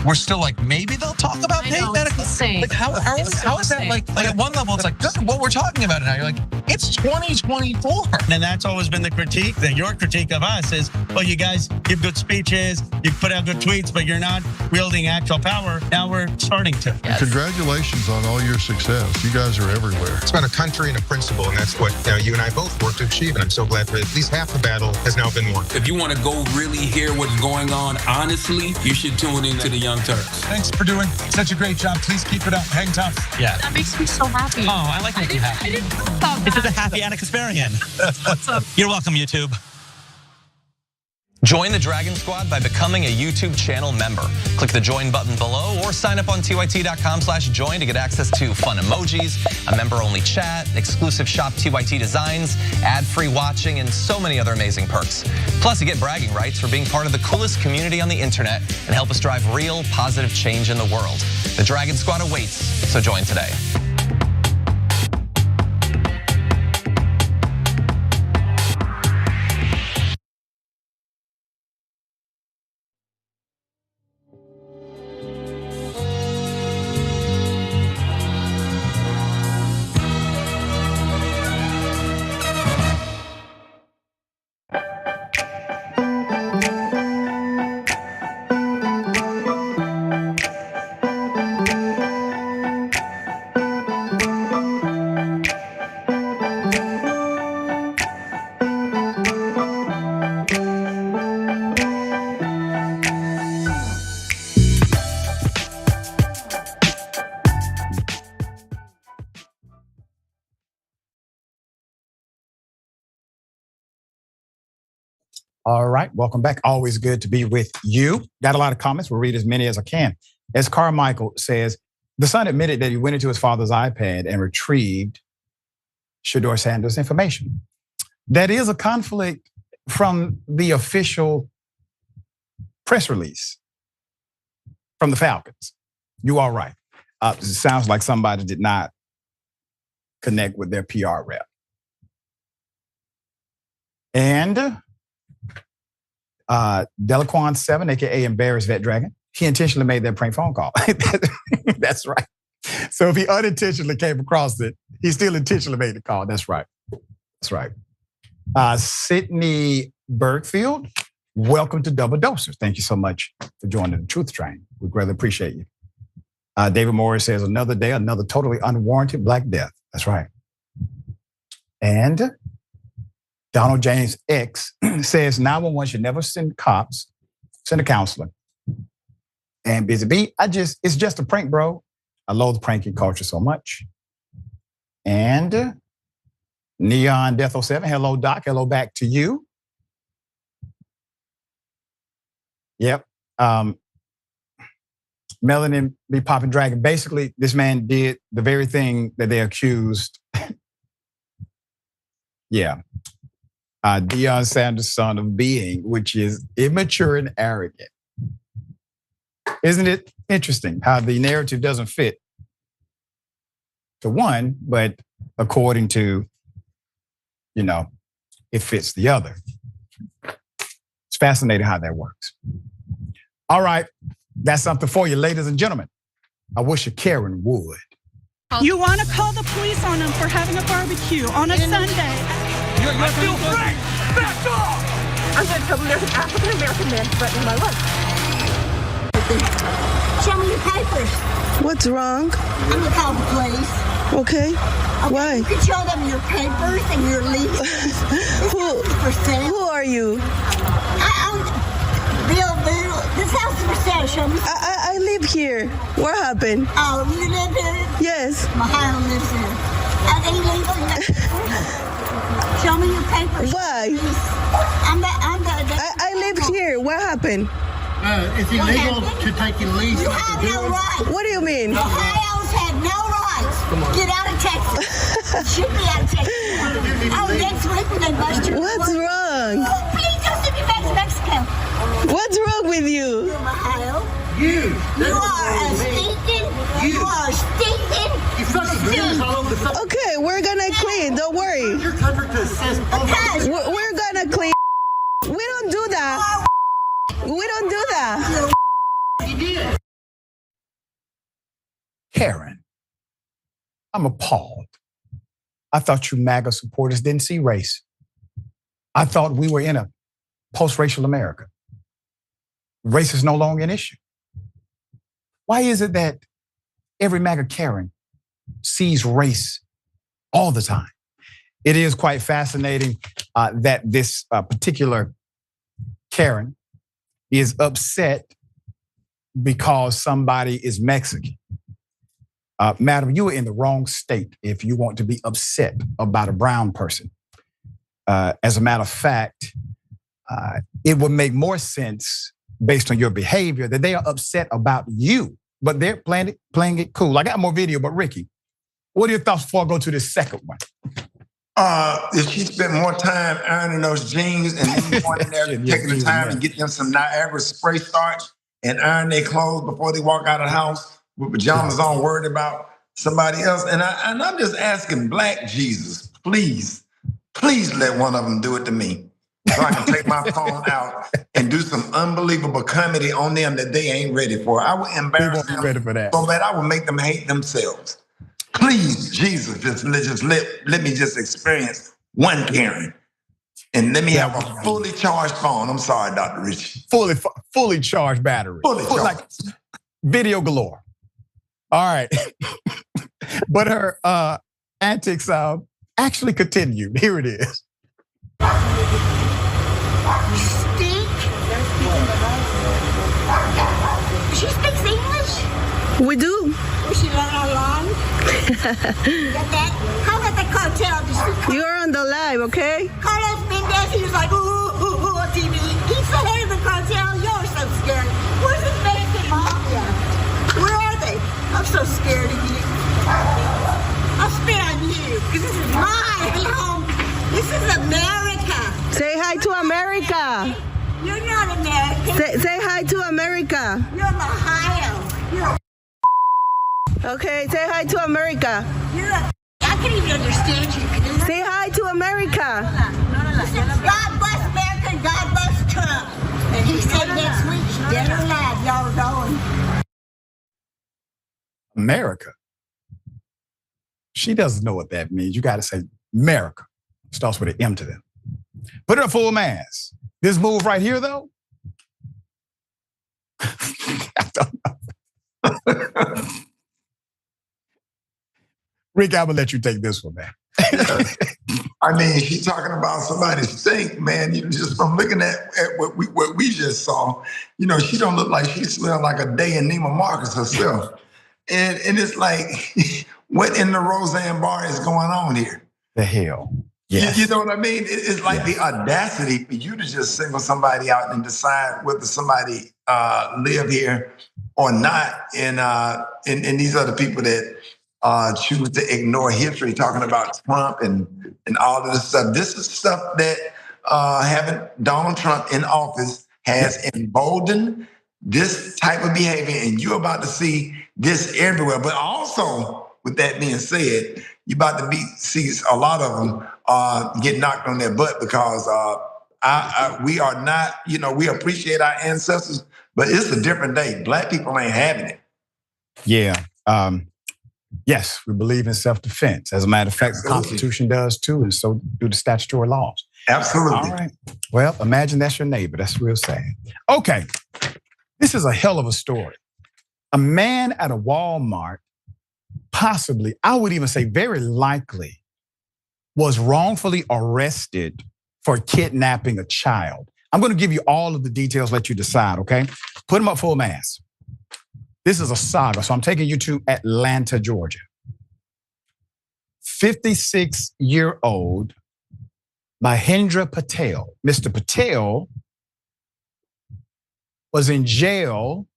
S17: we're still like, maybe they'll talk about paid medical? Like how is that like at one level it's like, this is what we're talking about now. You're like, it's 2024.
S19: And that's always been the critique, your critique of us is, well, you guys give good speeches, you put out good tweets, but you're not wielding actual power. Now we're starting to.
S17: Yes. Congratulations on all your success. You guys are everywhere. It's about a country and a principle, and that's what you and I both worked to achieve. And I'm so glad that at least half the battle has now been won.
S20: If you want to go really hear what's going on, honestly, you should tune into the Young Turks.
S17: Thanks for doing such a great job. Please keep it up. Hang tough.
S19: Yeah.
S18: That makes me so happy.
S19: Oh, I like making you happy.
S18: I didn't know about
S19: This
S18: that.
S19: is a happy Anna Kasparian.
S18: What's up?
S19: You're welcome, YouTube.
S1: Join the Dragon Squad by becoming a YouTube channel member. Click the join button below or sign up on tyt.com/join to get access to fun emojis, a member-only chat, exclusive shop TYT designs, ad-free watching, and so many other amazing perks. Plus, you get bragging rights for being part of the coolest community on the internet and help us drive real positive change in the world. The Dragon Squad awaits, so join today.
S3: All right, welcome back. Always good to be with you. Got a lot of comments. We'll read as many as I can. As Carmichael says, the son admitted that he went into his father's iPad and retrieved Shedeur Sanders' information. That is a conflict from the official press release from the Falcons. You are right. It sounds like somebody did not connect with their PR rep. And Delaquan 7, aka Embarrassed Vet Dragon, he intentionally made that prank phone call. That's right. So if he unintentionally came across it, he still intentionally made the call. That's right. That's right. Sydney Bergfield, welcome to Double Dosers. Thank you so much for joining the Truth Train. We greatly appreciate you. David Morris says, another day, another totally unwarranted Black death. That's right. And Donald James X says 911 should never send cops, send a counselor. And Busy B, it's just a prank, bro. I love the pranking culture so much. And Neon Death 07, hello, Doc. Hello back to you. Yep. Melanin be popping dragon. Basically, this man did the very thing that they accused. Yeah. Deion Sanders' son of being, which is immature and arrogant. Isn't it interesting how the narrative doesn't fit to one, but according to, it fits the other. It's fascinating how that works. All right, that's something for you, ladies and gentlemen. I wish a Karen would.
S18: You want to call the police on them for having a barbecue on a Sunday.
S2: You're still free! Back off!
S18: I'm going to tell them there's an African-American man threatening my life.
S4: Show me your papers.
S18: What's wrong?
S4: I'm going to call the police.
S18: Okay. Why?
S4: You can show them your papers and your lease.
S18: Who are you?
S4: I'm Bill. This house is for sale. Show me.
S18: I live here. What happened?
S4: Oh, you live here?
S18: Yes.
S4: Mahalo lives here. Are they legal? Show me your papers.
S18: Why? I live here. What happened?
S23: It's illegal to take a lease.
S4: You have no rights.
S18: What do you mean?
S4: Ohio's have no rights. Get out of Texas. Shoot me out of Texas. Oh, next week when they bust your...
S18: What's wrong?
S4: Oh, please don't send me back to Mexico.
S18: What's wrong with you?
S4: You're Ohio. You are stinking. You are stinking.
S18: Okay, we're gonna clean. Don't worry. We're gonna clean. We don't do that. We don't do that.
S3: Karen, I'm appalled. I thought you MAGA supporters didn't see race. I thought we were in a post-racial America. Race is no longer an issue. Why is it that every MAGA Karen sees race all the time? It is quite fascinating that this particular Karen is upset because somebody is Mexican. Madam, you are in the wrong state if you want to be upset about a brown person. As a matter of fact, it would make more sense based on your behavior that they are upset about you, but they're playing it cool. I got more video, but Ricky, what are your thoughts before I go to the second one?
S5: If she spent more time ironing those jeans and then going in there taking the time to get them some Niagara spray starch and iron their clothes before they walk out of the house with pajamas on, worried about somebody else. And I'm just asking Black Jesus, please let one of them do it to me. So I can take my phone out and do some unbelievable comedy on them that they ain't ready for. I would embarrass them
S3: ready for that.
S5: so bad I would make them hate themselves. Please, Jesus, just let me just experience one Karen. And let me have a fully charged phone. I'm sorry, Dr. Richie.
S3: Fully charged battery.
S5: Fully charged.
S3: Like video galore. All right. But her antics actually continued. Here it is.
S4: Stink. She speaks English?
S18: We do.
S4: Was she learn online? Got that? How about the cartel?
S18: You're on the live, okay?
S4: Carlos Mendez, he was like, ooh, on TV. He's the head of the cartel. You're so scary. Where's the Mexican mafia? Where are they? I'm so scared of you. I'll spit on you, because this is my home. This is America.
S18: Say hi to America.
S4: You're not American.
S18: Say hi to America.
S4: You're Ohio. You're
S18: Okay, say hi to America.
S4: I can't even understand you.
S18: Say hi to America.
S4: Listen, God bless America and God bless Trump. And he said next week, dead or alive, y'all are going.
S3: America. She doesn't know what that means. You got to say America. Starts with an M to them. Put it up full mass. This move right here, though. I don't know. Rick, I'm gonna let you take this one, man.
S5: I mean, she's talking about somebody's stink, man. You know, just from looking at what we just saw, you know, she don't look like she smelled like a day in Neiman Marcus herself. And it's like, what in the Roseanne bar is going on here?
S3: The hell. Yes.
S5: You know what I mean? It's like the audacity for you to just single somebody out and decide whether somebody live here or not. And these are the people that choose to ignore history, talking about Trump and all of this stuff. This is stuff that having Donald Trump in office has emboldened this type of behavior, and you're about to see this everywhere. But also, with that being said, you're about to see a lot of them get knocked on their butt because we are not, we appreciate our ancestors, but it's a different day. Black people ain't having it.
S3: Yeah. Yes, we believe in self-defense. As a matter of fact, the Constitution does too, and so do the statutory laws.
S5: Absolutely.
S3: All right. Well, imagine that's your neighbor. That's real sad. Okay. This is a hell of a story. A man at a Walmart, possibly, I would even say very likely, was wrongfully arrested for kidnapping a child. I'm going to give you all of the details, let you decide, okay? Put them up full mass. This is a saga, so I'm taking you to Atlanta, Georgia. 56-year-old Mahendra Patel. Mr. Patel was in jail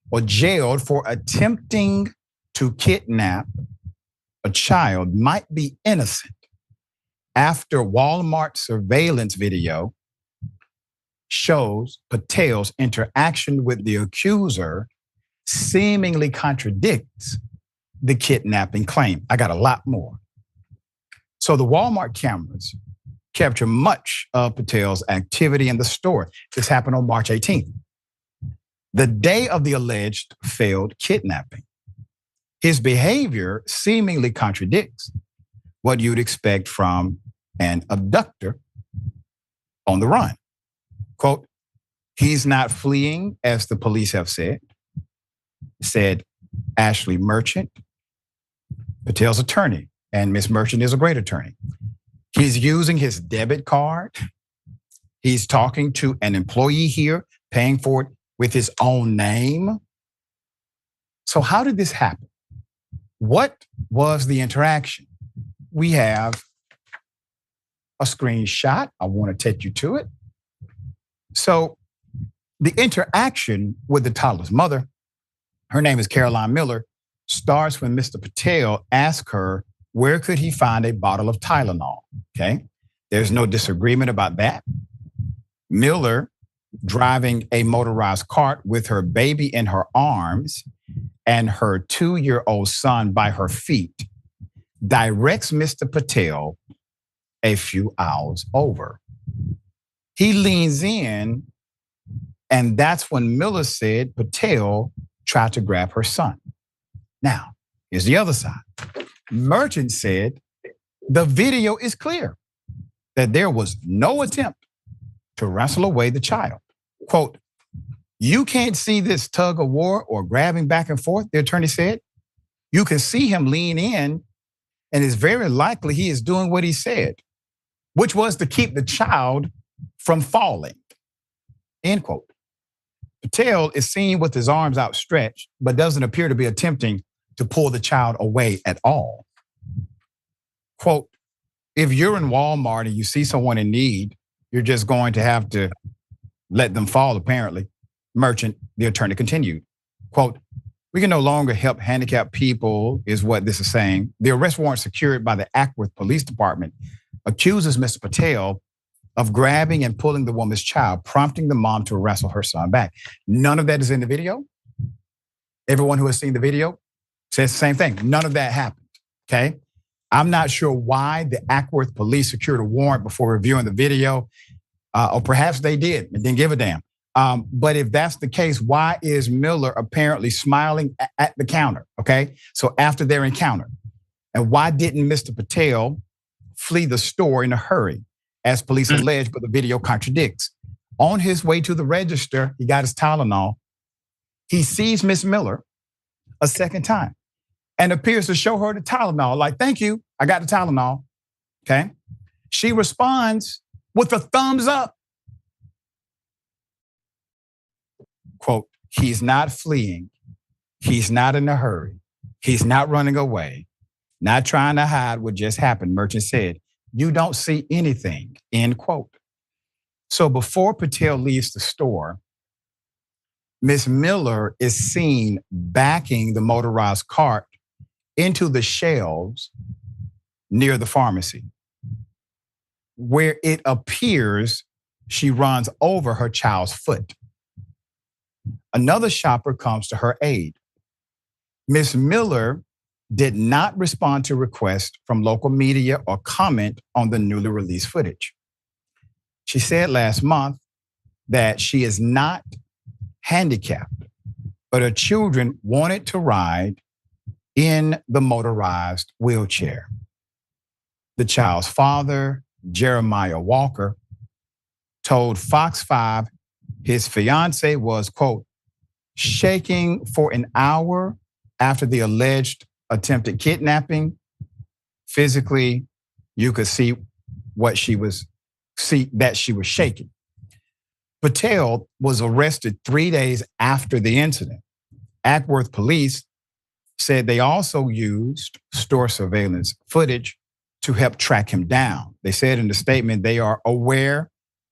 S3: or jailed for attempting to kidnap a child, might be innocent, after Walmart surveillance video shows Patel's interaction with the accuser seemingly contradicts the kidnapping claim. I got a lot more. So the Walmart cameras capture much of Patel's activity in the store. This happened on March 18th, the day of the alleged failed kidnapping. His behavior seemingly contradicts what you'd expect from an abductor on the run. Quote, he's not fleeing, as the police have said Ashley Merchant, Patel's attorney, and Miss Merchant is a great attorney. He's using his debit card. He's talking to an employee here, paying for it with his own name. So how did this happen? What was the interaction? We have a screenshot. I want to take you to it. So the interaction with the toddler's mother, her name is Caroline Miller, starts when Mr. Patel asks her, where could he find a bottle of Tylenol? Okay, there's no disagreement about that. Miller, driving a motorized cart with her baby in her arms and her 2-year-old son by her feet, directs Mr. Patel a few aisles over. He leans in, and that's when Miller said Patel tried to grab her son. Now, here's the other side. Merchant said the video is clear that there was no attempt to wrestle away the child. Quote, you can't see this tug of war or grabbing back and forth, the attorney said. You can see him lean in, and it's very likely he is doing what he said, which was to keep the child from falling, end quote. Patel is seen with his arms outstretched, but doesn't appear to be attempting to pull the child away at all. Quote, if you're in Walmart and you see someone in need, you're just going to have to let them fall, apparently. Merchant, the attorney, continued. Quote, we can no longer help handicapped people, is what this is saying. The arrest warrant secured by the Ackworth Police Department accuses Mr. Patel of grabbing and pulling the woman's child, prompting the mom to wrestle her son back. None of that is in the video. Everyone who has seen the video says the same thing. None of that happened, okay? I'm not sure why the Ackworth police secured a warrant before reviewing the video, or perhaps they did and didn't give a damn. But if that's the case, why is Miller apparently smiling at the counter, okay? So after their encounter, and why didn't Mr. Patel flee the store in a hurry, as police allege, but the video contradicts? On his way to the register, he got his Tylenol. He sees Miss Miller a second time and appears to show her the Tylenol, like, thank you, I got the Tylenol, okay? She responds with a thumbs up. Quote, he's not fleeing. He's not in a hurry. He's not running away, not trying to hide what just happened, Merchant said. You don't see anything, end quote. So before Patel leaves the store, Miss Miller is seen backing the motorized cart into the shelves near the pharmacy, where it appears she runs over her child's foot. Another shopper comes to her aid. Miss Miller did not respond to requests from local media or comment on the newly released footage. She said last month that she is not handicapped, but her children wanted to ride in the motorized wheelchair. The child's father, Jeremiah Walker, told Fox 5 his fiance was, quote, shaking for an hour after the alleged attempted kidnapping. Physically, you could see that she was shaking. Patel was arrested 3 days after the incident. Ackworth police said they also used store surveillance footage to help track him down. They said in the statement they are aware,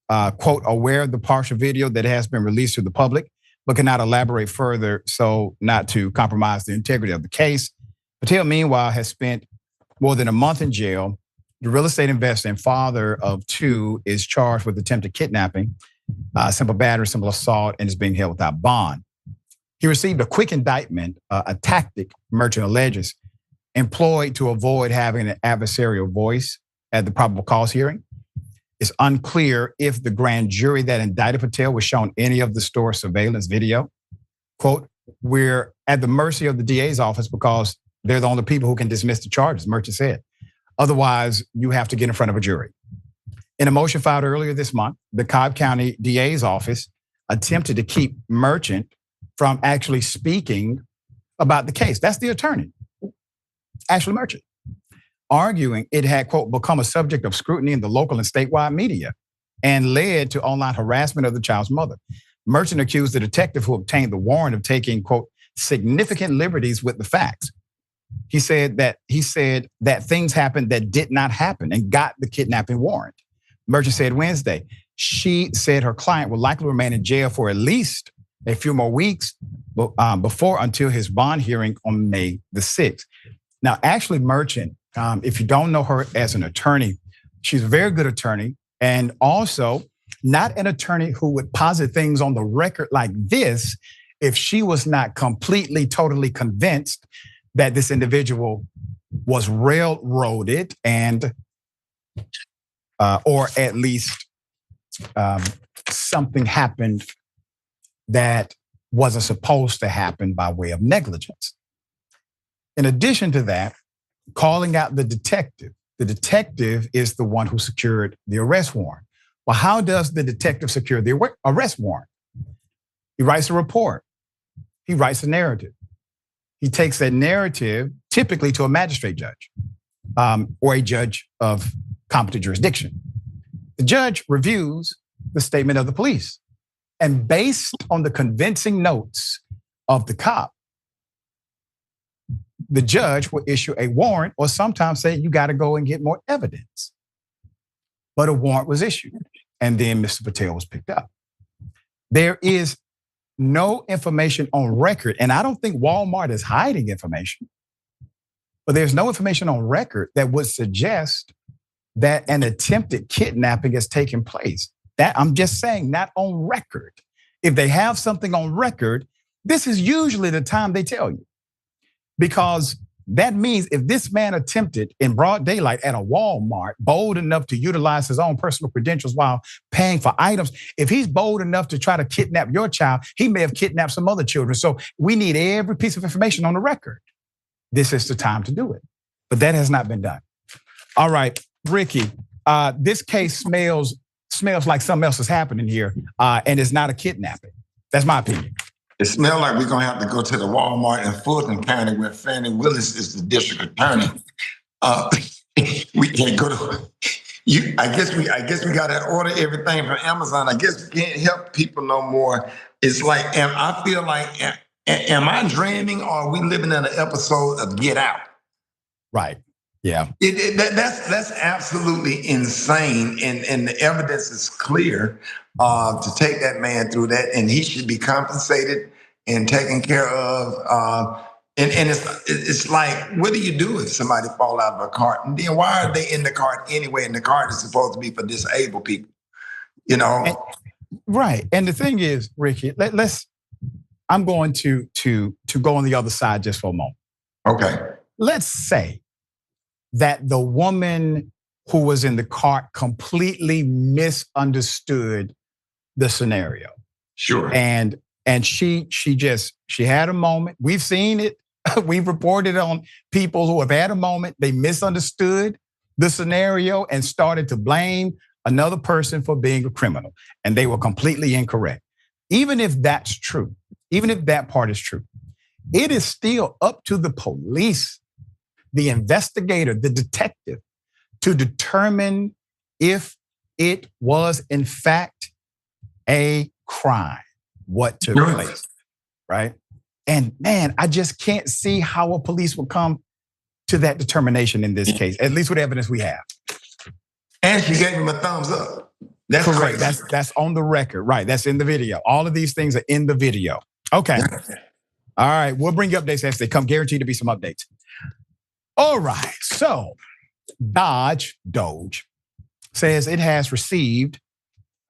S3: quote, aware of the partial video that has been released to the public, but cannot elaborate further so not to compromise the integrity of the case. Patel, meanwhile, has spent more than a month in jail. The real estate investor and father of two is charged with attempted kidnapping, simple battery, simple assault, and is being held without bond. He received a quick indictment, a tactic, Merchant alleges, employed to avoid having an adversarial voice at the probable cause hearing. It's unclear if the grand jury that indicted Patel was shown any of the store surveillance video. Quote, we're at the mercy of the DA's office because they're the only people who can dismiss the charges, Merchant said. Otherwise, you have to get in front of a jury. In a motion filed earlier this month, the Cobb County DA's office attempted to keep Merchant from actually speaking about the case. That's the attorney, Ashley Merchant, arguing it had, quote, become a subject of scrutiny in the local and statewide media and led to online harassment of the child's mother. Merchant accused the detective who obtained the warrant of taking, quote, significant liberties with the facts. He said that things happened that did not happen and got the kidnapping warrant. Merchant said Wednesday, she said her client will likely remain in jail for at least a few more weeks until his bond hearing on May the 6th. Now, Ashley Merchant, if you don't know her as an attorney, she's a very good attorney and also not an attorney who would posit things on the record like this if she was not completely, totally convinced that this individual was railroaded and, or at least something happened that wasn't supposed to happen by way of negligence. In addition to that, calling out the detective is the one who secured the arrest warrant. Well, how does the detective secure the arrest warrant? He writes a report. He writes a narrative. He takes that narrative typically to a magistrate judge or a judge of competent jurisdiction. The judge reviews the statement of the police. And based on the convincing notes of the cop, the judge will issue a warrant or sometimes say, you got to go and get more evidence. But a warrant was issued and then Mr. Patel was picked up. There is no information on record, and I don't think Walmart is hiding information, but there's no information on record that would suggest that an attempted kidnapping has taken place. That I'm just saying, not on record. If they have something on record, this is usually the time they tell you. Because that means if this man attempted in broad daylight at a Walmart, bold enough to utilize his own personal credentials while paying for items, if he's bold enough to try to kidnap your child, he may have kidnapped some other children. So we need every piece of information on the record. This is the time to do it. But that has not been done. All right, Ricky, this case smells like something else is happening here, and it's not a kidnapping. That's my opinion.
S5: It smells like we're gonna have to go to the Walmart in Fulton County where Fannie Willis is the district attorney. We can't go to. I guess we got to order everything from Amazon. I guess we can't help people no more. It's like, I feel like, am I dreaming or are we living in an episode of Get Out?
S3: Right. Yeah.
S5: That's absolutely insane. And the evidence is clear to take that man through that. And he should be compensated and taken care of. And it's like, what do you do if somebody fall out of a cart? And then why are they in the cart anyway? And the cart is supposed to be for disabled people,
S3: Right. And the thing is, Ricky, I'm going to go on the other side just for a moment.
S5: Okay.
S3: Let's say that the woman who was in the cart completely misunderstood the scenario.
S5: Sure.
S3: And she had a moment. We've seen it. We've reported on people who have had a moment. They misunderstood the scenario and started to blame another person for being a criminal. And they were completely incorrect. Even if that's true, even if that part is true, it is still up to the police, the investigator, the detective, to determine if it was in fact a crime, what took place, right? And man, I just can't see how a police will come to that determination in this case, at least with evidence we have.
S5: And she gave him a thumbs up. That's
S3: correct.
S5: Crazy.
S3: That's on the record, right? That's in the video. All of these things are in the video. Okay. All right, we'll bring you updates as they come. Guaranteed to be some updates. All right, so DOGE says it has received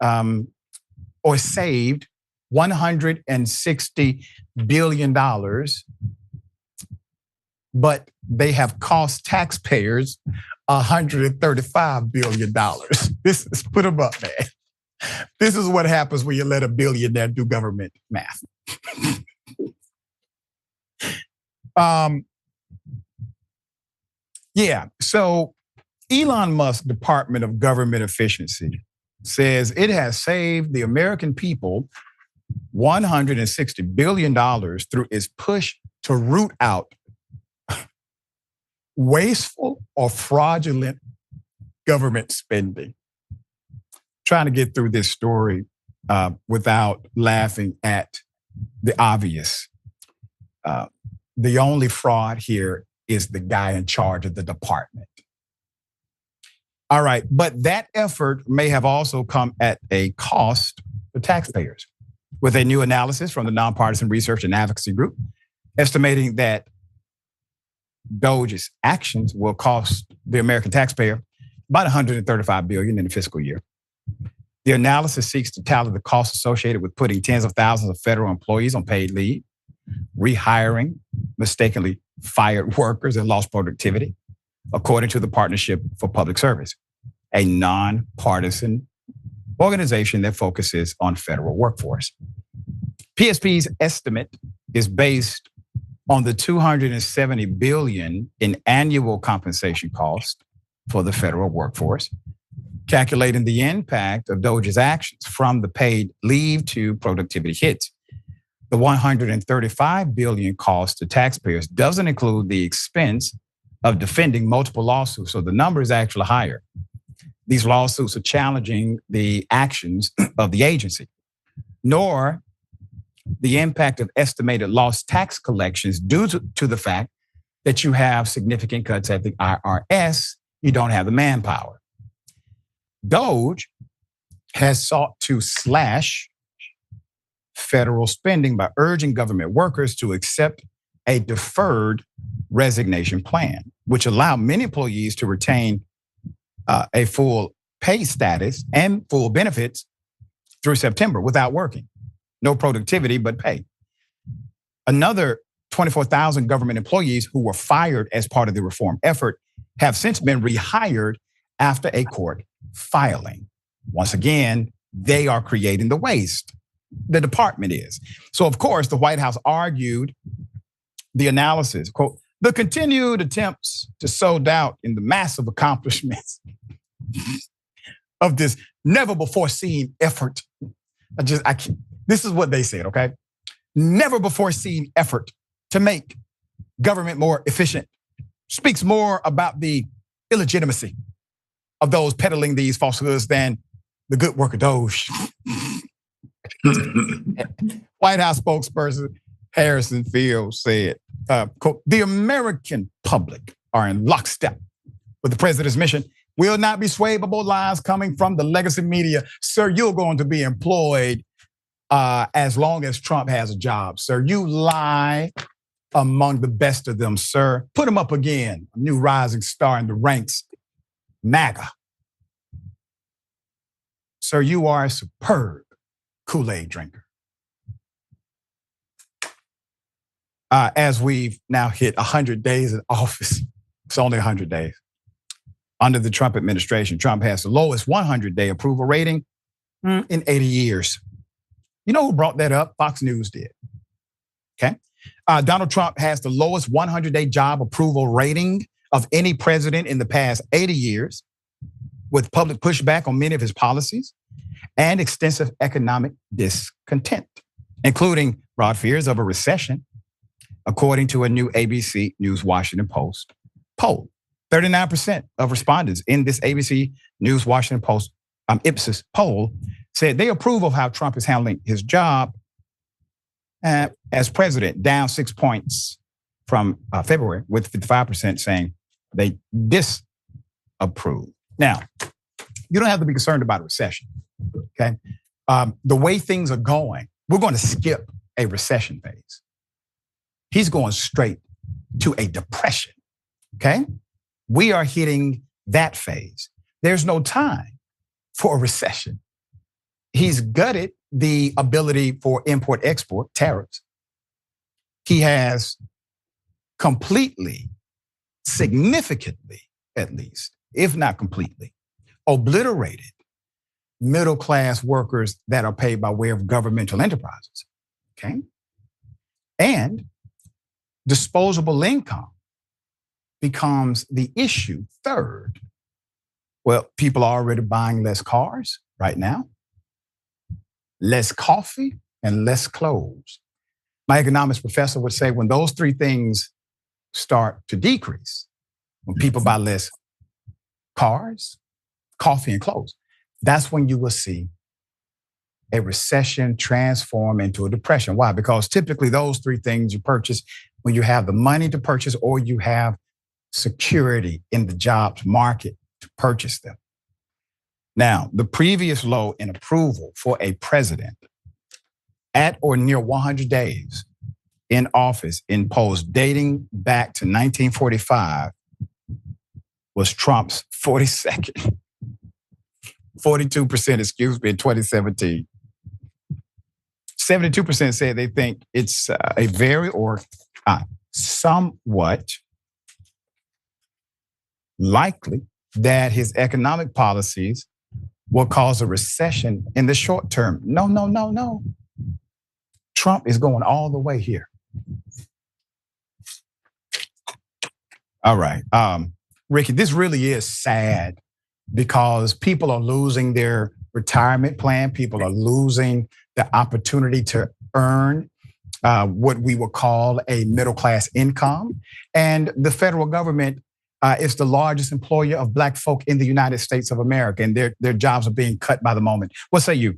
S3: or saved $160 billion, but they have cost taxpayers $135 billion. This is, put them up, man. This is what happens when you let a billionaire do government math. Yeah, so Elon Musk's Department of Government Efficiency says it has saved the American people $160 billion through its push to root out wasteful or fraudulent government spending. Trying to get through this story without laughing at the obvious. The only fraud here is the guy in charge of the department. All right, but that effort may have also come at a cost for taxpayers. With a new analysis from the Nonpartisan Research and Advocacy Group, estimating that DOGE's actions will cost the American taxpayer about $135 billion in the fiscal year. The analysis seeks to tally the costs associated with putting tens of thousands of federal employees on paid leave, rehiring mistakenly fired workers and lost productivity, according to the Partnership for Public Service, a nonpartisan organization that focuses on federal workforce. PSP's estimate is based on the $270 billion in annual compensation cost for the federal workforce, calculating the impact of DOGE's actions from the paid leave to productivity hits. The $135 billion cost to taxpayers doesn't include the expense of defending multiple lawsuits, so the number is actually higher. These lawsuits are challenging the actions of the agency, nor the impact of estimated lost tax collections due to the fact that you have significant cuts at the IRS, you don't have the manpower. DOGE has sought to slash federal spending by urging government workers to accept a deferred resignation plan, which allowed many employees to retain a full pay status and full benefits through September without working. No productivity, but pay. Another 24,000 government employees who were fired as part of the reform effort have since been rehired after a court filing. Once again, they are creating the waste. The department is. So, of course, the White House argued the analysis, quote, the continued attempts to sow doubt in the massive accomplishments of this never before seen effort. This is what they said, okay? Never before seen effort to make government more efficient speaks more about the illegitimacy of those peddling these falsehoods than the good work of DOGE. White House spokesperson Harrison Field said, quote, the American public are in lockstep with the president's mission will not be swayed by both lies coming from the legacy media. Sir, you're going to be employed as long as Trump has a job, sir. You lie among the best of them, sir. Put him up again, a new rising star in the ranks, MAGA. Sir, you are a superb Kool-Aid drinker. As we've now hit 100 days in office, it's only 100 days. Under the Trump administration, Trump has the lowest 100-day approval rating in 80 years. You know who brought that up? Fox News did. Okay. Donald Trump has the lowest 100-day job approval rating of any president in the past 80 years, with public pushback on many of his policies and extensive economic discontent, including broad fears of a recession, according to a new ABC News Washington Post poll. 39% of respondents in this ABC News Washington Post Ipsos poll said they approve of how Trump is handling his job as president, down 6 points from February, with 55% saying they disapprove. Now, you don't have to be concerned about a recession, okay? The way things are going, we're going to skip a recession phase. He's going straight to a depression, okay? We are hitting that phase. There's no time for a recession. He's gutted the ability for import-export tariffs. He has completely, significantly, at least, if not completely, obliterated middle-class workers that are paid by way of governmental enterprises, okay? And disposable income becomes the issue third. Well, people are already buying less cars right now, less coffee, and less clothes. My economics professor would say when those three things start to decrease, when people buy less cars, coffee, and clothes, that's when you will see a recession transform into a depression. Why? Because typically those three things you purchase when you have the money to purchase or you have security in the jobs market to purchase them. Now, the previous low in approval for a president at or near 100 days in office in polls dating back to 1945 was Trump's 42%, in 2017. 72% said they think it's a very or somewhat likely that his economic policies will cause a recession in the short term. No. Trump is going all the way here. All right. Rickey, this really is sad because people are losing their retirement plan. People are losing the opportunity to earn what we would call a middle-class income. And the federal government is the largest employer of Black folk in the United States of America, and their jobs are being cut by the moment. What say you?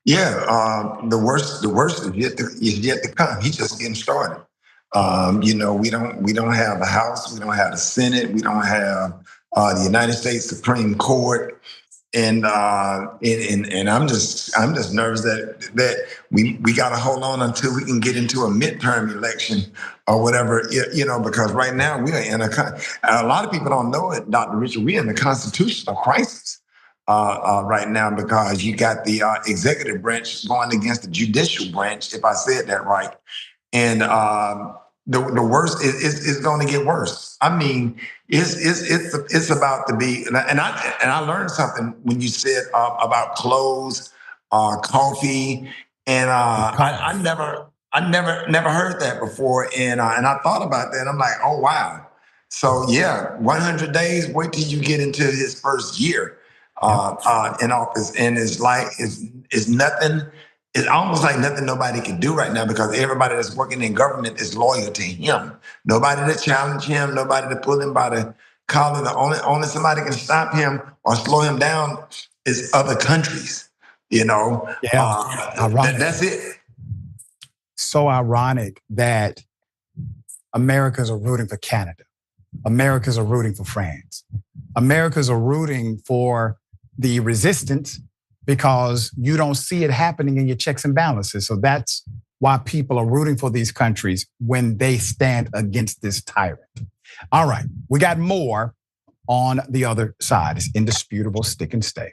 S5: Yeah, the worst is yet to come. He's just getting started. We don't have a House, we don't have the Senate, we don't have the United States Supreme Court, and I'm just nervous that we got to hold on until we can get into a midterm election or whatever, because right now we are in a lot of people don't know it, Dr. Richard, we're in a constitutional crisis right now because you got the executive branch going against the judicial branch, if I said that right. And the worst is going to get worse. I mean, it's about to be, and I learned something when you said about clothes, coffee, and I never heard that before, and I thought about that. And I'm like, oh wow. So yeah, 100 days. Wait till you get into his first year in office, and it's nothing. It's almost like nothing nobody can do right now because everybody that's working in government is loyal to him. Nobody to challenge him, nobody to pull him by the collar. The only somebody can stop him or slow him down is other countries. That's it.
S3: So ironic that Americans are rooting for Canada. Americans are rooting for France. Americans are rooting for the resistance because you don't see it happening in your checks and balances. So that's why people are rooting for these countries when they stand against this tyrant. All right, we got more on the other side. It's indisputable, stick and stay.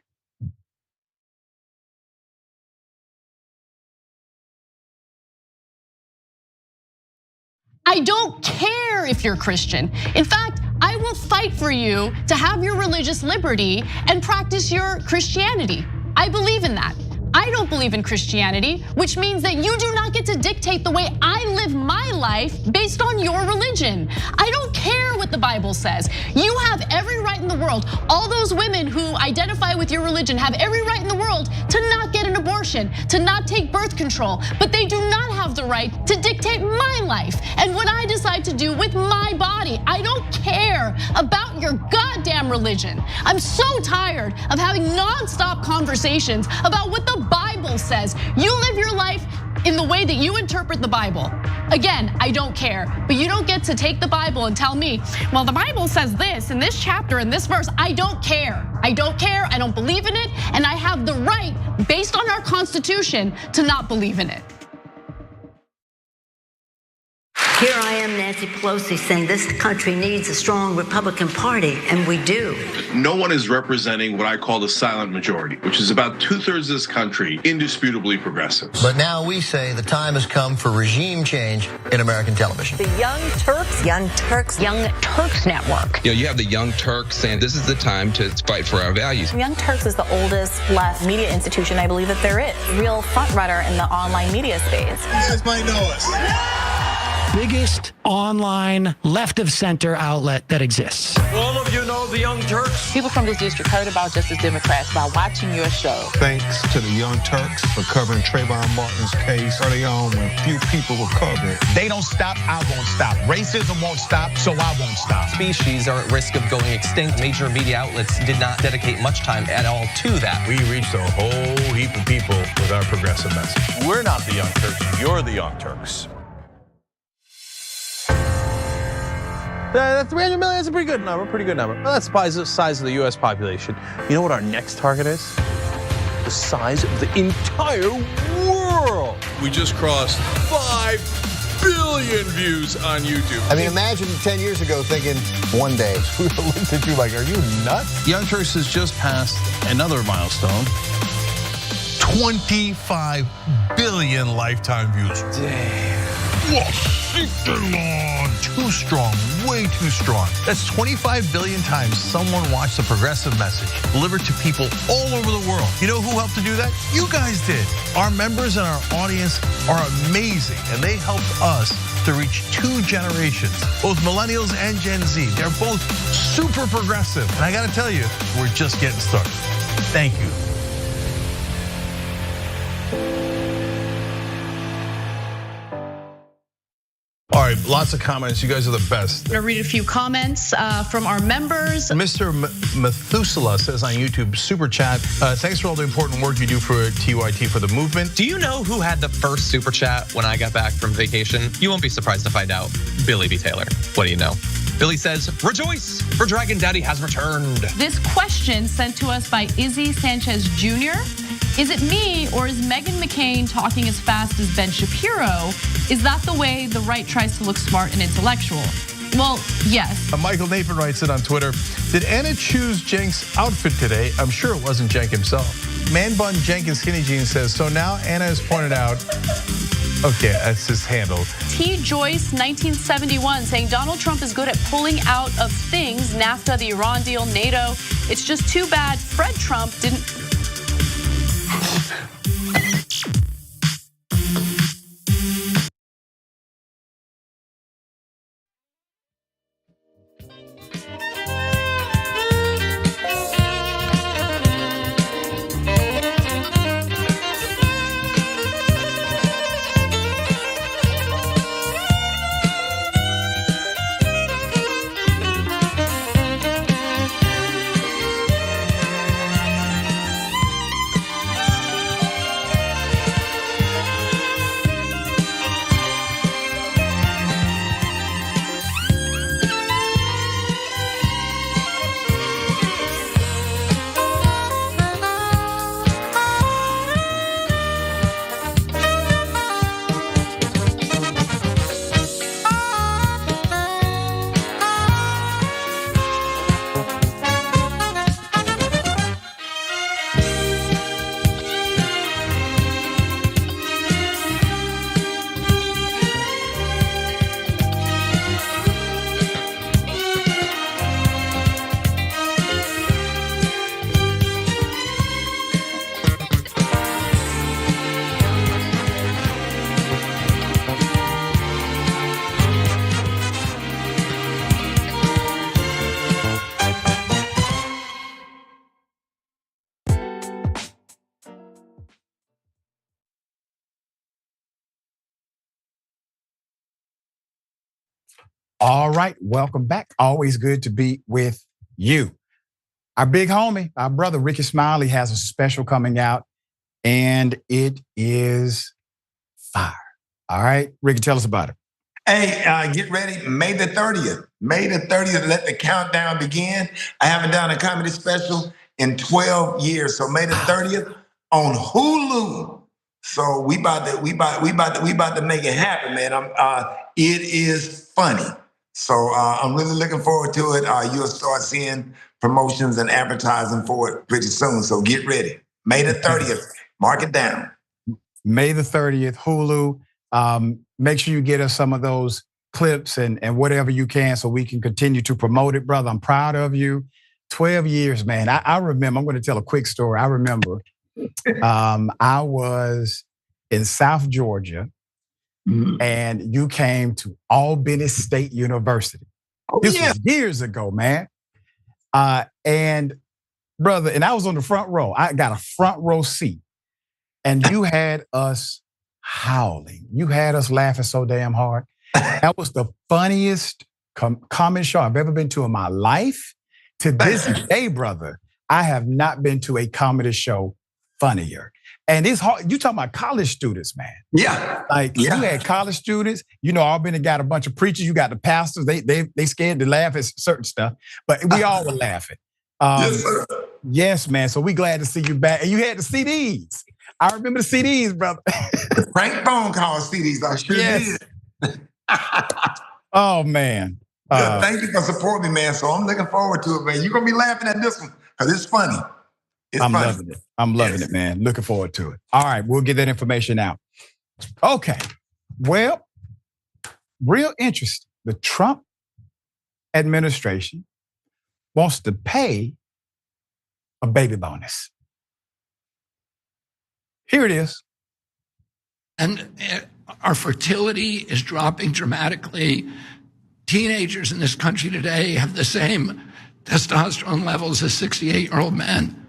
S6: I don't care if you're Christian. In fact, I will fight for you to have your religious liberty and practice your Christianity. I believe in that. I don't believe in Christianity, which means that you do not get to dictate the way I live my life based on your religion. I don't care what the Bible says. You have every right in the world. All those women who identify with your religion have every right in the world to not get an abortion, to not take birth control, but they do not have the right to dictate my life and what I decide to do with my body. I don't care about your goddamn religion. I'm so tired of having nonstop conversations about what the Bible says. You live your life in the way that you interpret the Bible. Again, I don't care, but you don't get to take the Bible and tell me, well, the Bible says this in this chapter, in this verse. I don't care. I don't care, I don't believe in it, and I have the right, based on our Constitution, to not believe in it.
S7: Here I am, Nancy Pelosi, saying this country needs a strong Republican Party, and we do.
S9: No one is representing what I call the silent majority, which is about 2/3 of this country, indisputably progressive.
S24: But now we say the time has come for regime change in American television.
S25: The Young Turks Network.
S26: You have the Young Turks saying this is the time to fight for our values.
S25: Young Turks is the oldest left media institution, I believe, that there is. Real front runner in the online media space.
S24: You guys might know us.
S27: Biggest online left of center outlet that exists.
S2: All of you know the Young Turks?
S25: People from this district heard about Justice Democrats by watching your show.
S24: Thanks to the Young Turks for covering Trayvon Martin's case early on when few people were covered.
S19: They don't stop, I won't stop. Racism won't stop, so I won't stop.
S1: Species are at risk of going extinct. Major media outlets did not dedicate much time at all to that.
S16: We reached a whole heap of people with our progressive message. We're not the Young Turks, you're the Young Turks.
S28: That 300 million is a pretty good number, Well, that's the size of the US population. You know what our next target is? The size of the entire world.
S8: We just crossed 5 billion views on YouTube.
S24: I mean, imagine 10 years ago thinking one day, we would have looked at you like, are you nuts?
S16: Young Turks has just passed another milestone.
S24: 25 billion lifetime views.
S16: Damn.
S24: Too strong, way too strong. That's 25 billion times someone watched the progressive message delivered to people all over the world. You know who helped to do that? You guys did. Our members and our audience are amazing, and they helped us to reach 2 generations, both millennials and Gen Z. They're both super progressive, and I gotta tell you, we're just getting started. Thank you.
S16: All right, lots of comments. You guys are the best.
S6: I'm gonna read a few comments from our members.
S16: Mr. Methuselah says on YouTube, super chat, thanks for all the important work you do for TYT for the movement.
S1: Do you know who had the first super chat when I got back from vacation? You won't be surprised to find out. Billy B. Taylor. What do you know? Billy says, rejoice, for Dragon Daddy has returned.
S6: This question sent to us by Izzy Sanchez Jr. Is it me or is Meghan McCain talking as fast as Ben Shapiro? Is that the way the right tries to look smart and intellectual? Well, yes.
S16: Michael Nathan writes it on Twitter. Did Anna choose Cenk's outfit today? I'm sure it wasn't Cenk himself. Man Bun Jenkins Skinny Jeans says, so now Anna has pointed out, okay, that's his handle.
S6: T. Joyce, 1971, saying Donald Trump is good at pulling out of things, NAFTA, the Iran deal, NATO. It's just too bad Fred Trump didn't.
S3: All right, welcome back. Always good to be with you. Our big homie, our brother Rickey Smiley has a special coming out, and it is fire. All right, Rickey, tell us about it.
S5: Hey, get ready. May the 30th. May the 30th, let the countdown begin. I haven't done a comedy special in 12 years. So May the 30th on Hulu. So we about to make it happen, man. It is funny. So I'm really looking forward to it. You'll start seeing promotions and advertising for it pretty soon. So get ready. May the 30th. Mark it down.
S3: May the 30th, Hulu. Make sure you get us some of those clips and whatever you can so we can continue to promote it, brother. I'm proud of you. 12 years, man. I remember, I'm going to tell a quick story. I remember I was in South Georgia and you came to Albany State University. This was years ago, man. And brother, and I was on the front row. I got a front row seat and you had us howling. You had us laughing so damn hard. That was the funniest comedy show I've ever been to in my life. To this day, brother, I have not been to a comedy show funnier. And it's hard. You talking about college students, man.
S5: Yeah.
S3: You had college students. You know, Albany got a bunch of preachers. You got the pastors. They scared to laugh at certain stuff. But we all were laughing. Yes, man. So we glad to see you back. And you had the CDs. I remember the CDs, brother.
S5: The prank phone call CDs. I sure did.
S3: Oh, man.
S5: Thank you for supporting me, man. So I'm looking forward to it, man. You're going to be laughing at this one because it's funny.
S3: Loving it. I'm loving it, man. Looking forward to it. All right, we'll get that information out. Okay. Well, real interesting. The Trump administration wants to pay a baby bonus. Here it is.
S27: And our fertility is dropping dramatically. Teenagers in this country today have the same testosterone levels as 68-year-old men.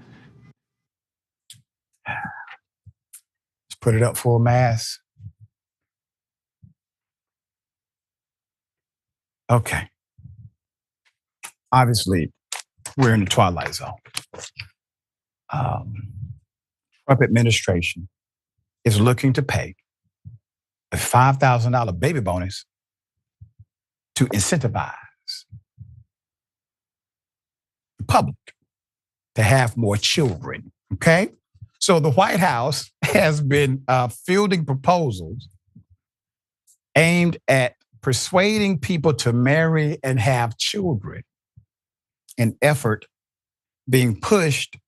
S3: Let's put it up for a mass. Okay. Obviously, we're in the twilight zone. Trump administration is looking to pay a $5,000 baby bonus to incentivize the public to have more children, okay? So the White House has been fielding proposals aimed at persuading people to marry and have children, an effort being pushed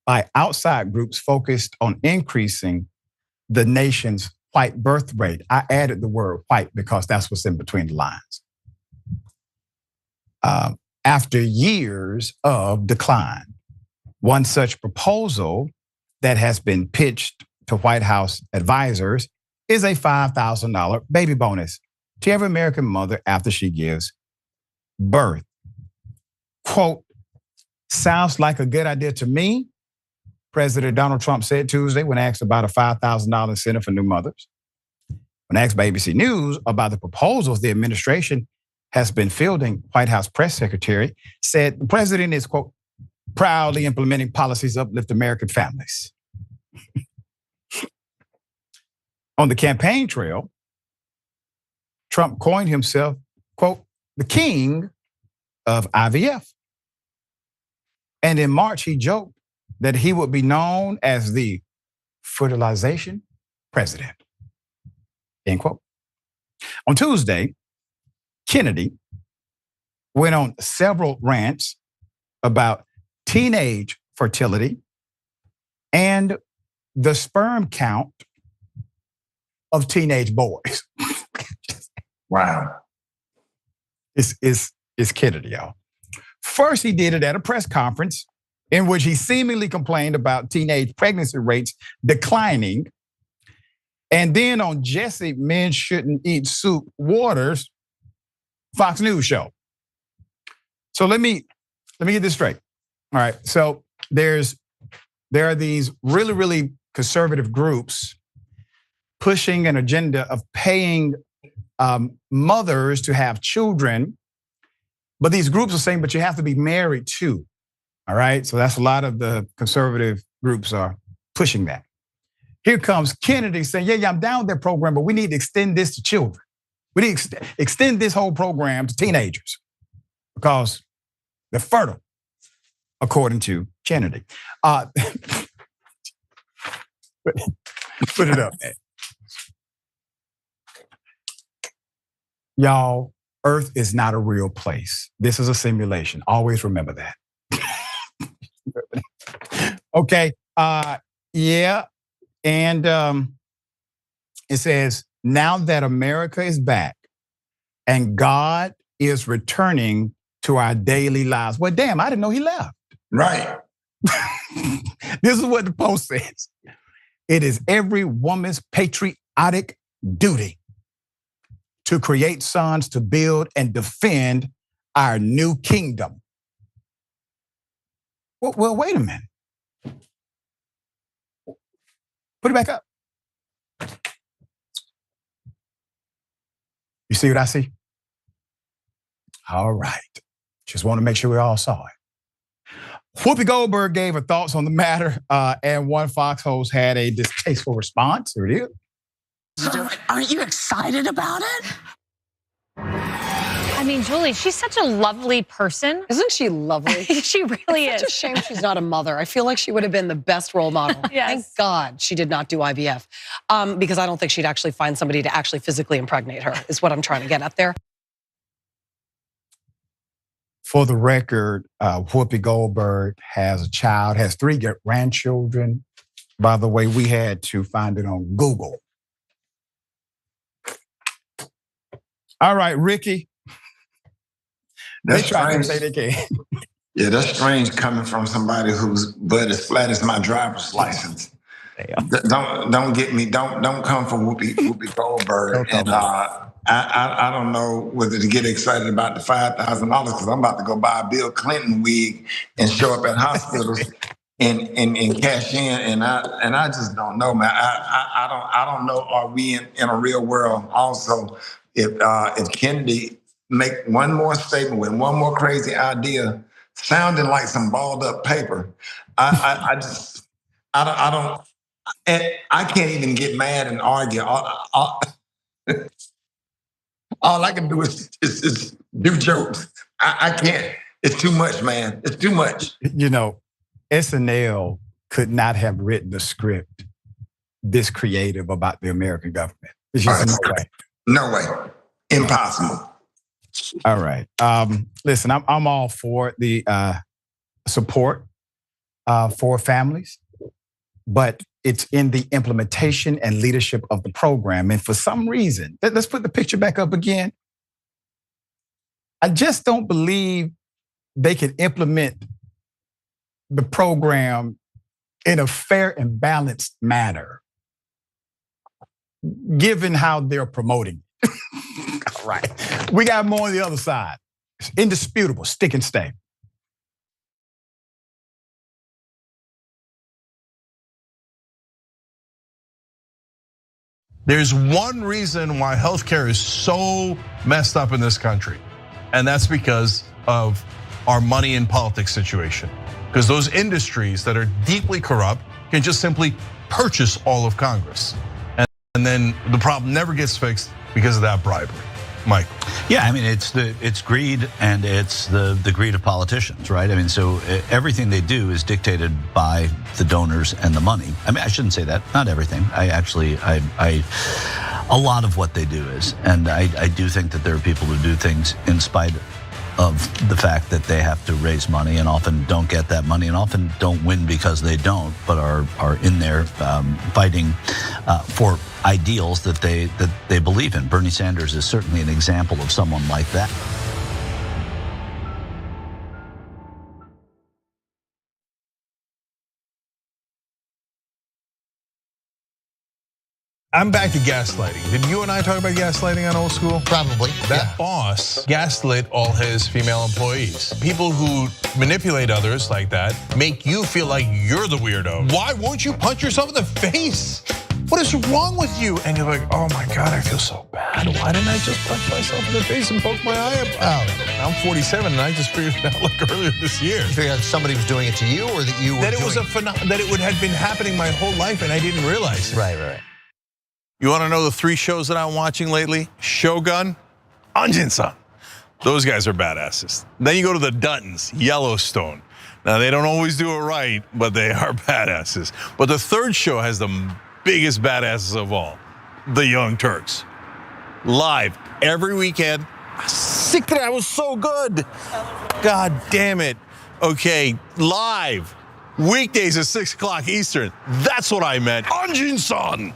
S3: by outside groups focused on increasing the nation's white birth rate. I added the word white because that's what's in between the lines. After years of decline, one such proposal that has been pitched to White House advisors is a $5,000 baby bonus to every American mother after she gives birth. Quote, sounds like a good idea to me, President Donald Trump said Tuesday when asked about a $5,000 incentive for new mothers. When asked by ABC News about the proposals the administration has been fielding, White House press secretary said the president is, quote, proudly implementing policies to uplift American families. On the campaign trail, Trump coined himself, quote, the king of IVF. And in March, he joked that he would be known as the fertilization president, end quote. On Tuesday, Kennedy went on several rants about teenage fertility and the sperm count of teenage boys.
S5: Wow.
S3: It's Kennedy, y'all. First, he did it at a press conference in which he seemingly complained about teenage pregnancy rates declining. And then on Jesse Men Shouldn't Eat Soup Waters, Fox News show. So let me get this straight. All right. So there are these really, really conservative groups pushing an agenda of paying mothers to have children. But these groups are saying, but you have to be married too. All right. So that's a lot of the conservative groups are pushing that. Here comes Kennedy saying, yeah, I'm down with that program, but we need to extend this to children. We need to extend this whole program to teenagers because they're fertile, according to Kennedy. Put it up, man. Y'all, Earth is not a real place. This is a simulation. Always remember that. Okay, yeah. And it says, now that America is back and God is returning to our daily lives. Well, damn, I didn't know he left.
S5: Right.
S3: This is what the Post says. It is every woman's patriotic duty to create sons to build and defend our new kingdom. Well, wait a minute. Put it back up. You see what I see? All right. Just want to make sure we all saw it. Whoopi Goldberg gave her thoughts on the matter, and one Fox host had a distasteful response. Here it is.
S10: Aren't you excited about it?
S11: I mean, Julie, she's such a lovely person.
S12: Isn't she lovely?
S11: She really is.
S12: It's such a shame she's not a mother. I feel like she would have been the best role model.
S11: Yes.
S12: Thank God she did not do IVF. Because I don't think she'd actually find somebody to actually physically impregnate her, is what I'm trying to get at there.
S3: For the record, Whoopi Goldberg has a child, has 3 grandchildren. By the way, we had to find it on Google. All right, Ricky.
S5: That's
S3: they try to
S5: strange.
S3: say they can.
S5: Yeah, that's strange coming from somebody whose butt is flat as my driver's license. Don't get me. Don't come for Whoopi Goldberg. And I don't know whether to get excited about the $5,000 because I'm about to go buy a Bill Clinton wig and show up at hospitals and cash in. And I just don't know, man. I don't know. Are we in a real world? Also, if Kennedy make one more statement with one more crazy idea, sounding like some balled up paper, I can't even get mad and argue. All I can do is do jokes. I can't. It's too much, man. It's too much.
S3: You know, SNL could not have written a script this creative about the American government. It's just no way.
S5: No way. Impossible.
S3: All right. Listen, I'm all for the support for families, but it's in the implementation and leadership of the program. And for some reason, let's put the picture back up again. I just don't believe they can implement the program in a fair and balanced manner, given how they're promoting it. All right. We got more on the other side. It's indisputable, stick and stay.
S24: There's one reason why healthcare is so messed up in this country, and that's because of our money in politics situation. Because those industries that are deeply corrupt can just simply purchase all of Congress. And then the problem never gets fixed because of that bribery. Mike.
S13: Yeah, I mean, it's greed, and it's the greed of politicians, right? I mean, so everything they do is dictated by the donors and the money. I mean, I shouldn't say that, not everything. A lot of what they do is, and I do think that there are people who do things in spite of the fact that they have to raise money and often don't get that money and often don't win because they don't, but are in there fighting for ideals that they believe in. Bernie Sanders is certainly an example of someone like that.
S24: I'm back to gaslighting. Did you and I talk about gaslighting on Old School?
S19: Probably.
S24: That boss gaslit all his female employees. People who manipulate others like that make you feel like you're the weirdo. Why won't you punch yourself in the face? what is wrong with you? And you're like, oh my God, I feel so bad. Why didn't I just punch myself in the face and poke my eye out? I'm 47 and I just figured it out like earlier this year.
S14: You figured out somebody was doing it to you or that you were
S24: that it was that it would have been happening my whole life and I didn't realize it.
S14: Right.
S16: You want to know the 3 shows that I'm watching lately? Shogun, Anjin-san. Those guys are badasses. Then you go to the Duttons, Yellowstone. Now, they don't always do it right, but they are badasses. But the 3rd show has the biggest badasses of all, the Young Turks. Live every weekend. Sick that I was so good. God damn it. Okay, live. Weekdays at 6 o'clock Eastern. That's what I meant. Anjin-san.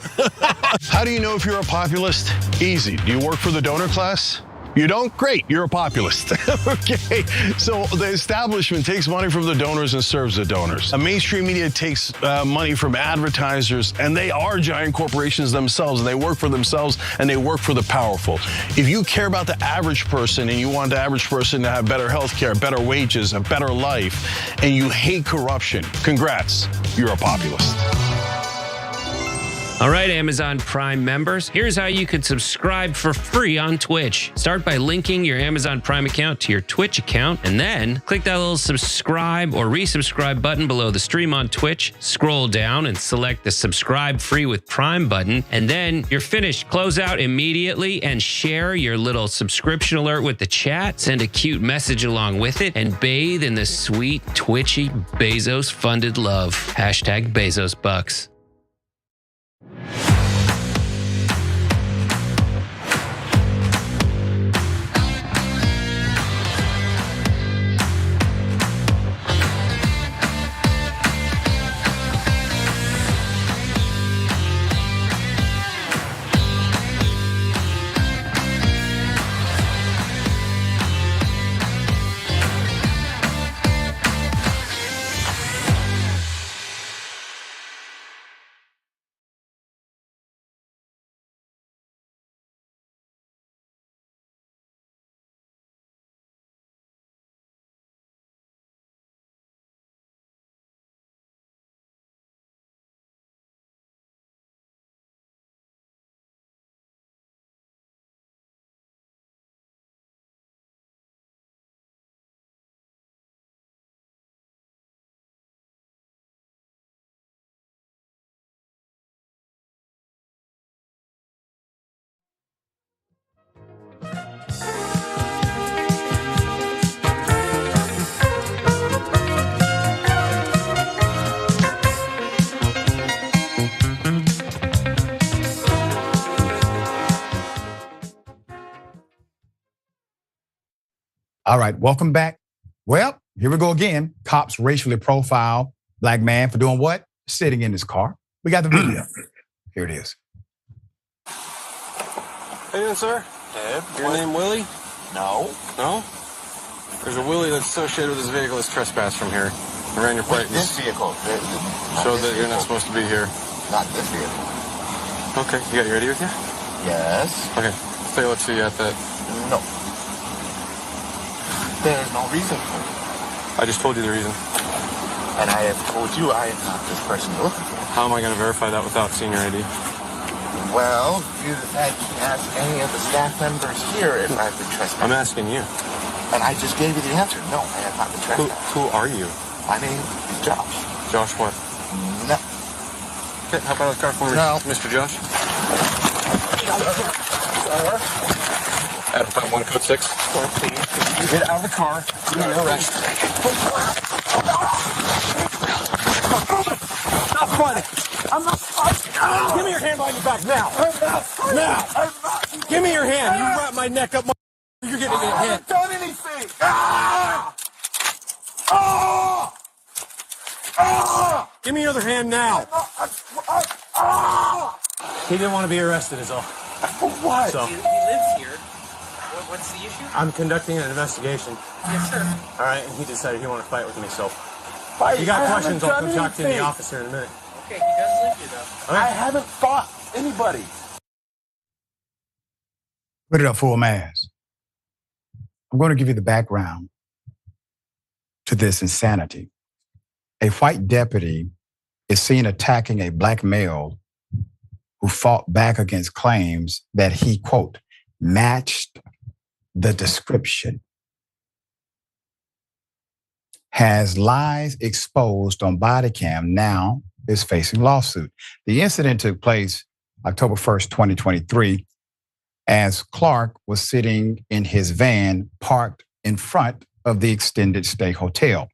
S15: How do you know if you're a populist? Easy. Do you work for the donor class? You don't? Great, you're a populist. Okay, so the establishment takes money from the donors and serves the donors. Mainstream media takes money from advertisers, and they are giant corporations themselves, and they work for themselves, and they work for the powerful. If you care about the average person, and you want the average person to have better health care, better wages, a better life, and you hate corruption, congrats, you're a populist.
S17: All right, Amazon Prime members, here's how you could subscribe for free on Twitch. Start by linking your Amazon Prime account to your Twitch account, and then click that little subscribe or resubscribe button below the stream on Twitch. Scroll down and select the subscribe free with Prime button, and then you're finished. Close out immediately and share your little subscription alert with the chat. Send a cute message along with it, and bathe in the sweet, twitchy Bezos-funded love. Hashtag Bezos Bucks.
S3: All right, welcome back. Well, here we go again. Cops racially profile black man for doing what? Sitting in his car. We got the video. Here it is.
S18: How you doing, sir?
S14: Ed.
S18: Your name Willie?
S14: No.
S18: No? There's a Willie that's associated with this vehicle that's trespassed from here. I ran your plate.
S14: This vehicle.
S18: Showed that you're not supposed to be here.
S14: Not this vehicle.
S18: Okay, you got your ID with you?
S14: Yes.
S18: Okay, let's take a look, see you at that.
S14: No. There's no reason for it.
S18: I just told you the reason.
S14: And I have told you I am not this person you're looking for.
S18: How am I going to verify that without seeing your ID?
S14: Well, you had to ask any of the staff members here if I've been trespassing.
S18: I'm asking you.
S14: And I just gave you the answer. No, I have not been trespassing.
S18: Who are you?
S14: My name is Josh.
S18: Josh what?
S14: No.
S18: Okay, hop out of the car for me,
S14: No.
S18: Mr. Josh. Adam, 1 code 6.
S14: Sir, please.
S18: Get out of the car. You're under arrest.
S14: Stop fighting. I'm not fighting.
S18: Give me your hand behind your back now. Now. Give me your hand. You wrap my neck up. You're getting
S14: I
S18: a hand.
S14: haven't done anything. Ah! Ah! Ah!
S18: Give me your other hand now.
S14: Ah!
S18: He didn't want to be arrested, is all.
S14: For what?
S18: So,
S10: He lives here. What's the issue?
S18: I'm conducting an investigation.
S10: Yes, sir.
S18: All right, and he decided he wanted to fight with me. So,
S14: Fight?
S18: you got
S14: I
S18: questions?
S14: haven't
S18: I'll come
S14: done
S18: talk to you in the
S14: anything.
S18: office here in a minute.
S10: Okay, he does live here, though.
S14: I haven't fought anybody.
S3: Put it up, full mass. I'm going to give you the background to this insanity. A white deputy is seen attacking a black male who fought back against claims that he, quote, matched the description, has lies exposed on bodycam, now is facing lawsuit. The incident took place October 1st, 2023, as Clark was sitting in his van parked in front of the extended stay hotel.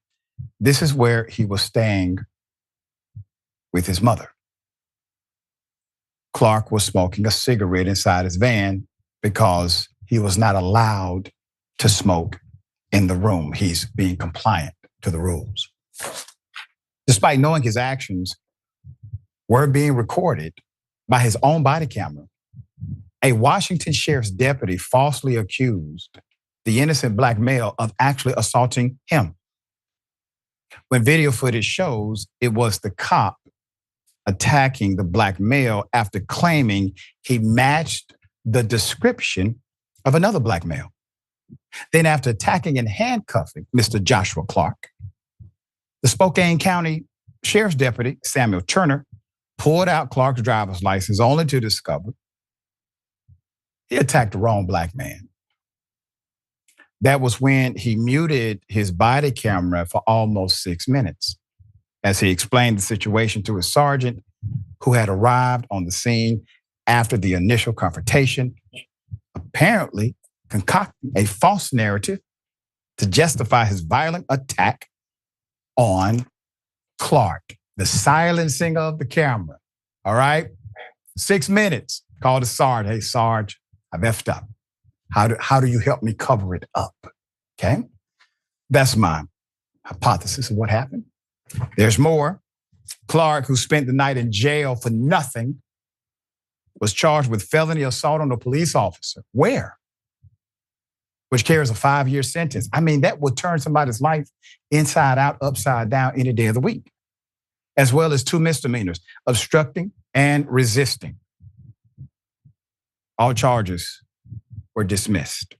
S3: This is where he was staying with his mother. Clark was smoking a cigarette inside his van because he was not allowed to smoke in the room. He's being compliant to the rules. Despite knowing his actions were being recorded by his own body camera, a Washington sheriff's deputy falsely accused the innocent black male of actually assaulting him. When video footage shows it was the cop attacking the black male after claiming he matched the description of another black male. Then after attacking and handcuffing Mr. Joshua Clark, the Spokane County Sheriff's Deputy, Samuel Turner, pulled out Clark's driver's license only to discover he attacked the wrong black man. That was when he muted his body camera for almost 6 minutes as he explained the situation to his sergeant, who had arrived on the scene after the initial confrontation, apparently concocting a false narrative to justify his violent attack on Clark. The silencing of the camera, all right? 6 minutes, called the sergeant. Hey, Sarge, I've effed up. How do you help me cover it up? Okay? That's my hypothesis of what happened. There's more. Clark, who spent the night in jail for nothing, was charged with felony assault on a police officer. Where? Which carries a 5-year sentence. I mean, that would turn somebody's life inside out, upside down any day of the week. As well as 2 misdemeanors, obstructing and resisting. All charges were dismissed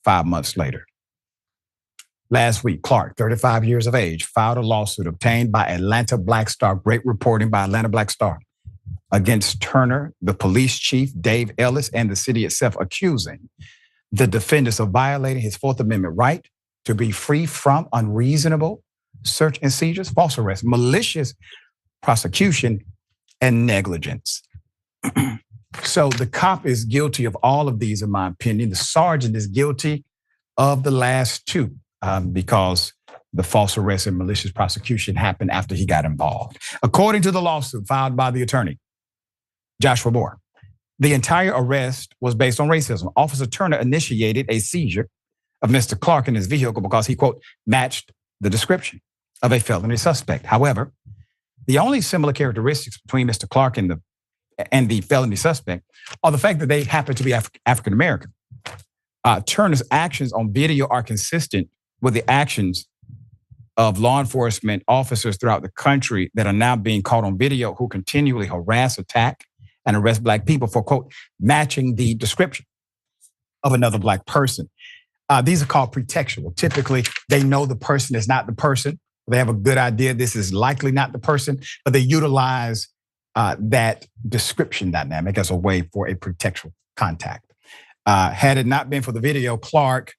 S3: 5 months later. Last week, Clark, 35 years of age, filed a lawsuit obtained by Atlanta Black Star, great reporting by Atlanta Black Star, against Turner, the police chief, Dave Ellis, and the city itself, accusing the defendants of violating his Fourth Amendment right to be free from unreasonable search and seizures, false arrest, malicious prosecution, and negligence. So the cop is guilty of all of these, in my opinion. The sergeant is guilty of the last 2 because the false arrest and malicious prosecution happened after he got involved. According to the lawsuit filed by the attorney, Joshua Moore, the entire arrest was based on racism. Officer Turner initiated a seizure of Mr. Clark in his vehicle because he, quote, matched the description of a felony suspect. However, the only similar characteristics between Mr. Clark and the felony suspect are the fact that they happen to be African American. Turner's actions on video are consistent with the actions of law enforcement officers throughout the country that are now being caught on video who continually harass, attack, and arrest black people for, quote, matching the description of another black person. These are called pretextual. Typically, they know the person is not the person. They have a good idea this is likely not the person, but they utilize that description dynamic as a way for a pretextual contact. Had it not been for the video, Clark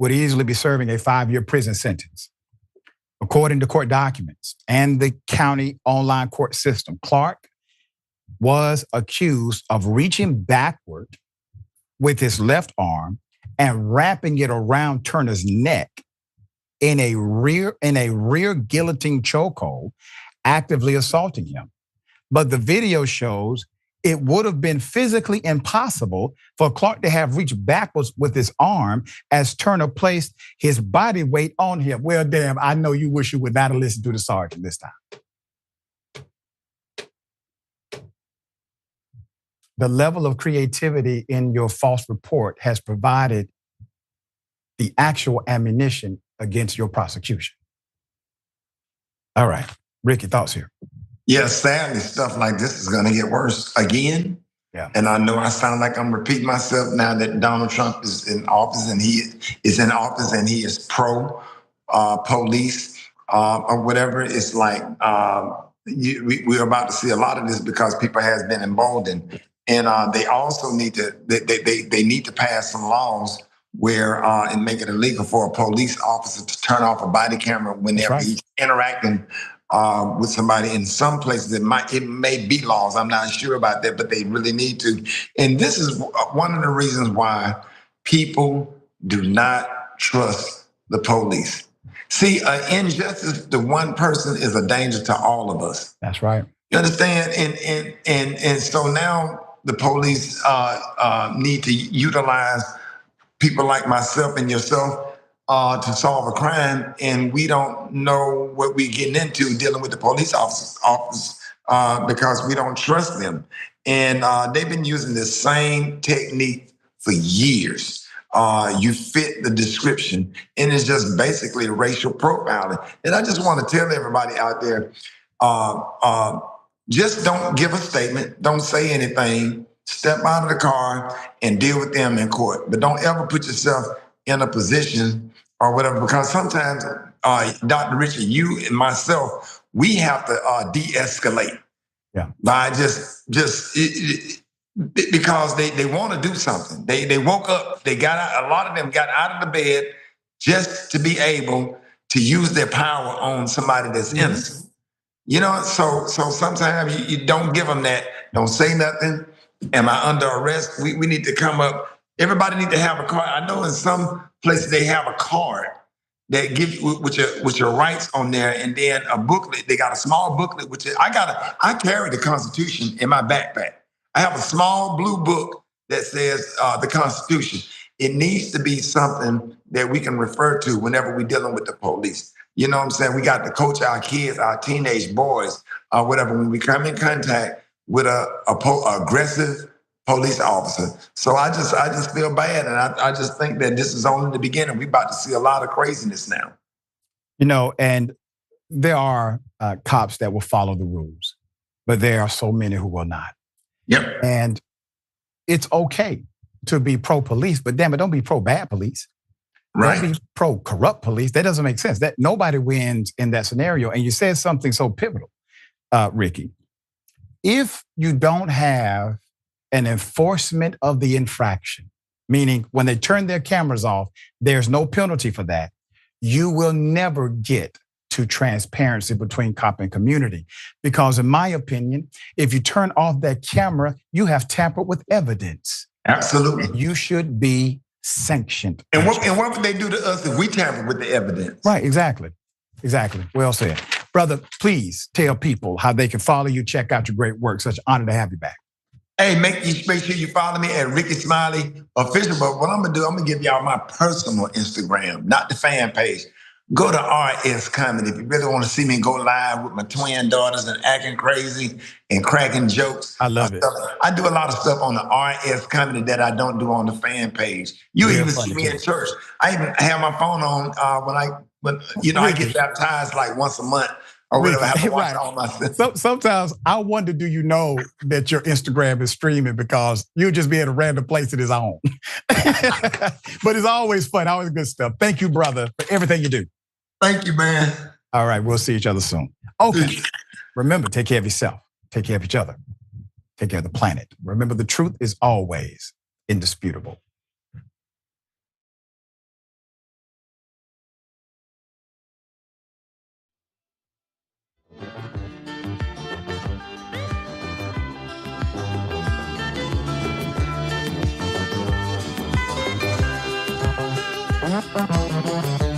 S3: would easily be serving a 5-year prison sentence. According to court documents and the county online court system, Clark was accused of reaching backward with his left arm and wrapping it around Turner's neck in a rear guillotine chokehold, actively assaulting him. But the video shows it would have been physically impossible for Clark to have reached backwards with his arm as Turner placed his body weight on him. Well, damn, I know you wish you would not have listened to the sergeant this time. The level of creativity in your false report has provided the actual ammunition against your prosecution. All right, Ricky, thoughts here?
S5: Yeah, sadly, stuff like this is going to get worse again.
S3: Yeah.
S5: And I know I sound like I'm repeating myself now that Donald Trump is in office and he is pro police or whatever. It's like we're about to see a lot of this because people has been emboldened, and they also need to they need to pass some laws where and make it illegal for a police officer to turn off a body camera whenever he's interacting with somebody. In some places, it may be laws. I'm not sure about that, but they really need to. And this is one of the reasons why people do not trust the police. See, injustice to one person is a danger to all of us.
S3: That's right.
S5: You understand? And so now the police need to utilize people like myself and yourself to solve a crime, and we don't know what we're getting into dealing with the police officers because we don't trust them. And they've been using the same technique for years. You fit the description, and it's just basically racial profiling. And I just want to tell everybody out there, just don't give a statement, don't say anything, step out of the car and deal with them in court. But don't ever put yourself in a position or whatever, because sometimes, Dr. Richard, you and myself, we have to de-escalate.
S3: Yeah.
S5: By because they want to do something. They woke up, they got out, a lot of them got out of the bed just to be able to use their power on somebody that's innocent. You know, so sometimes you don't give them that. Don't say nothing. Am I under arrest? We need to come up. Everybody need to have a card. I know in some places they have a card that gives you with your rights on there, and then a booklet. They got a small booklet, which I carry the Constitution in my backpack. I have a small blue book that says the Constitution. It needs to be something that we can refer to whenever we're dealing with the police. You know what I'm saying? We got to coach our kids, our teenage boys, whatever, when we come in contact with a aggressive police officer. So I just feel bad, and I just think that this is only the beginning. We're about to see a lot of craziness now.
S3: You know, and there are cops that will follow the rules, but there are so many who will not.
S5: Yep.
S3: And it's okay to be pro-police, but damn it, don't be pro-bad police.
S5: Right.
S3: Don't be pro-corrupt police. That doesn't make sense. That nobody wins in that scenario. And you said something so pivotal, Ricky. If you don't have an enforcement of the infraction, meaning when they turn their cameras off, there's no penalty for that, you will never get to transparency between cop and community. Because in my opinion, if you turn off that camera, you have tampered with evidence.
S5: Absolutely.
S3: And you should be sanctioned.
S5: And what would they do to us if we tamper with the evidence?
S3: Right, exactly. Exactly. Well said. Brother, please tell people how they can follow you, check out your great work. Such an honor to have you back.
S5: Hey, make sure you follow me at Rickey Smiley Official. But what I'm gonna do, I'm gonna give y'all my personal Instagram, not the fan page. Go to RS Comedy. If you really want to see me go live with my twin daughters and acting crazy and cracking jokes.
S3: I love it.
S5: I do a lot of stuff on the RS Comedy that I don't do on the fan page. You even see me in church. I even have my phone on when I get baptized like once a month or whatever. I have to watch all my stuff.
S3: Sometimes I wonder, do you know that your Instagram is streaming because you'll just be at a random place it is on. But it's always fun, always good stuff. Thank you, brother, for everything you do.
S5: Thank you, man.
S3: All right, we'll see each other soon. Okay, remember, take care of yourself. Take care of each other. Take care of the planet. Remember, the truth is always indisputable.
S4: Uh-huh.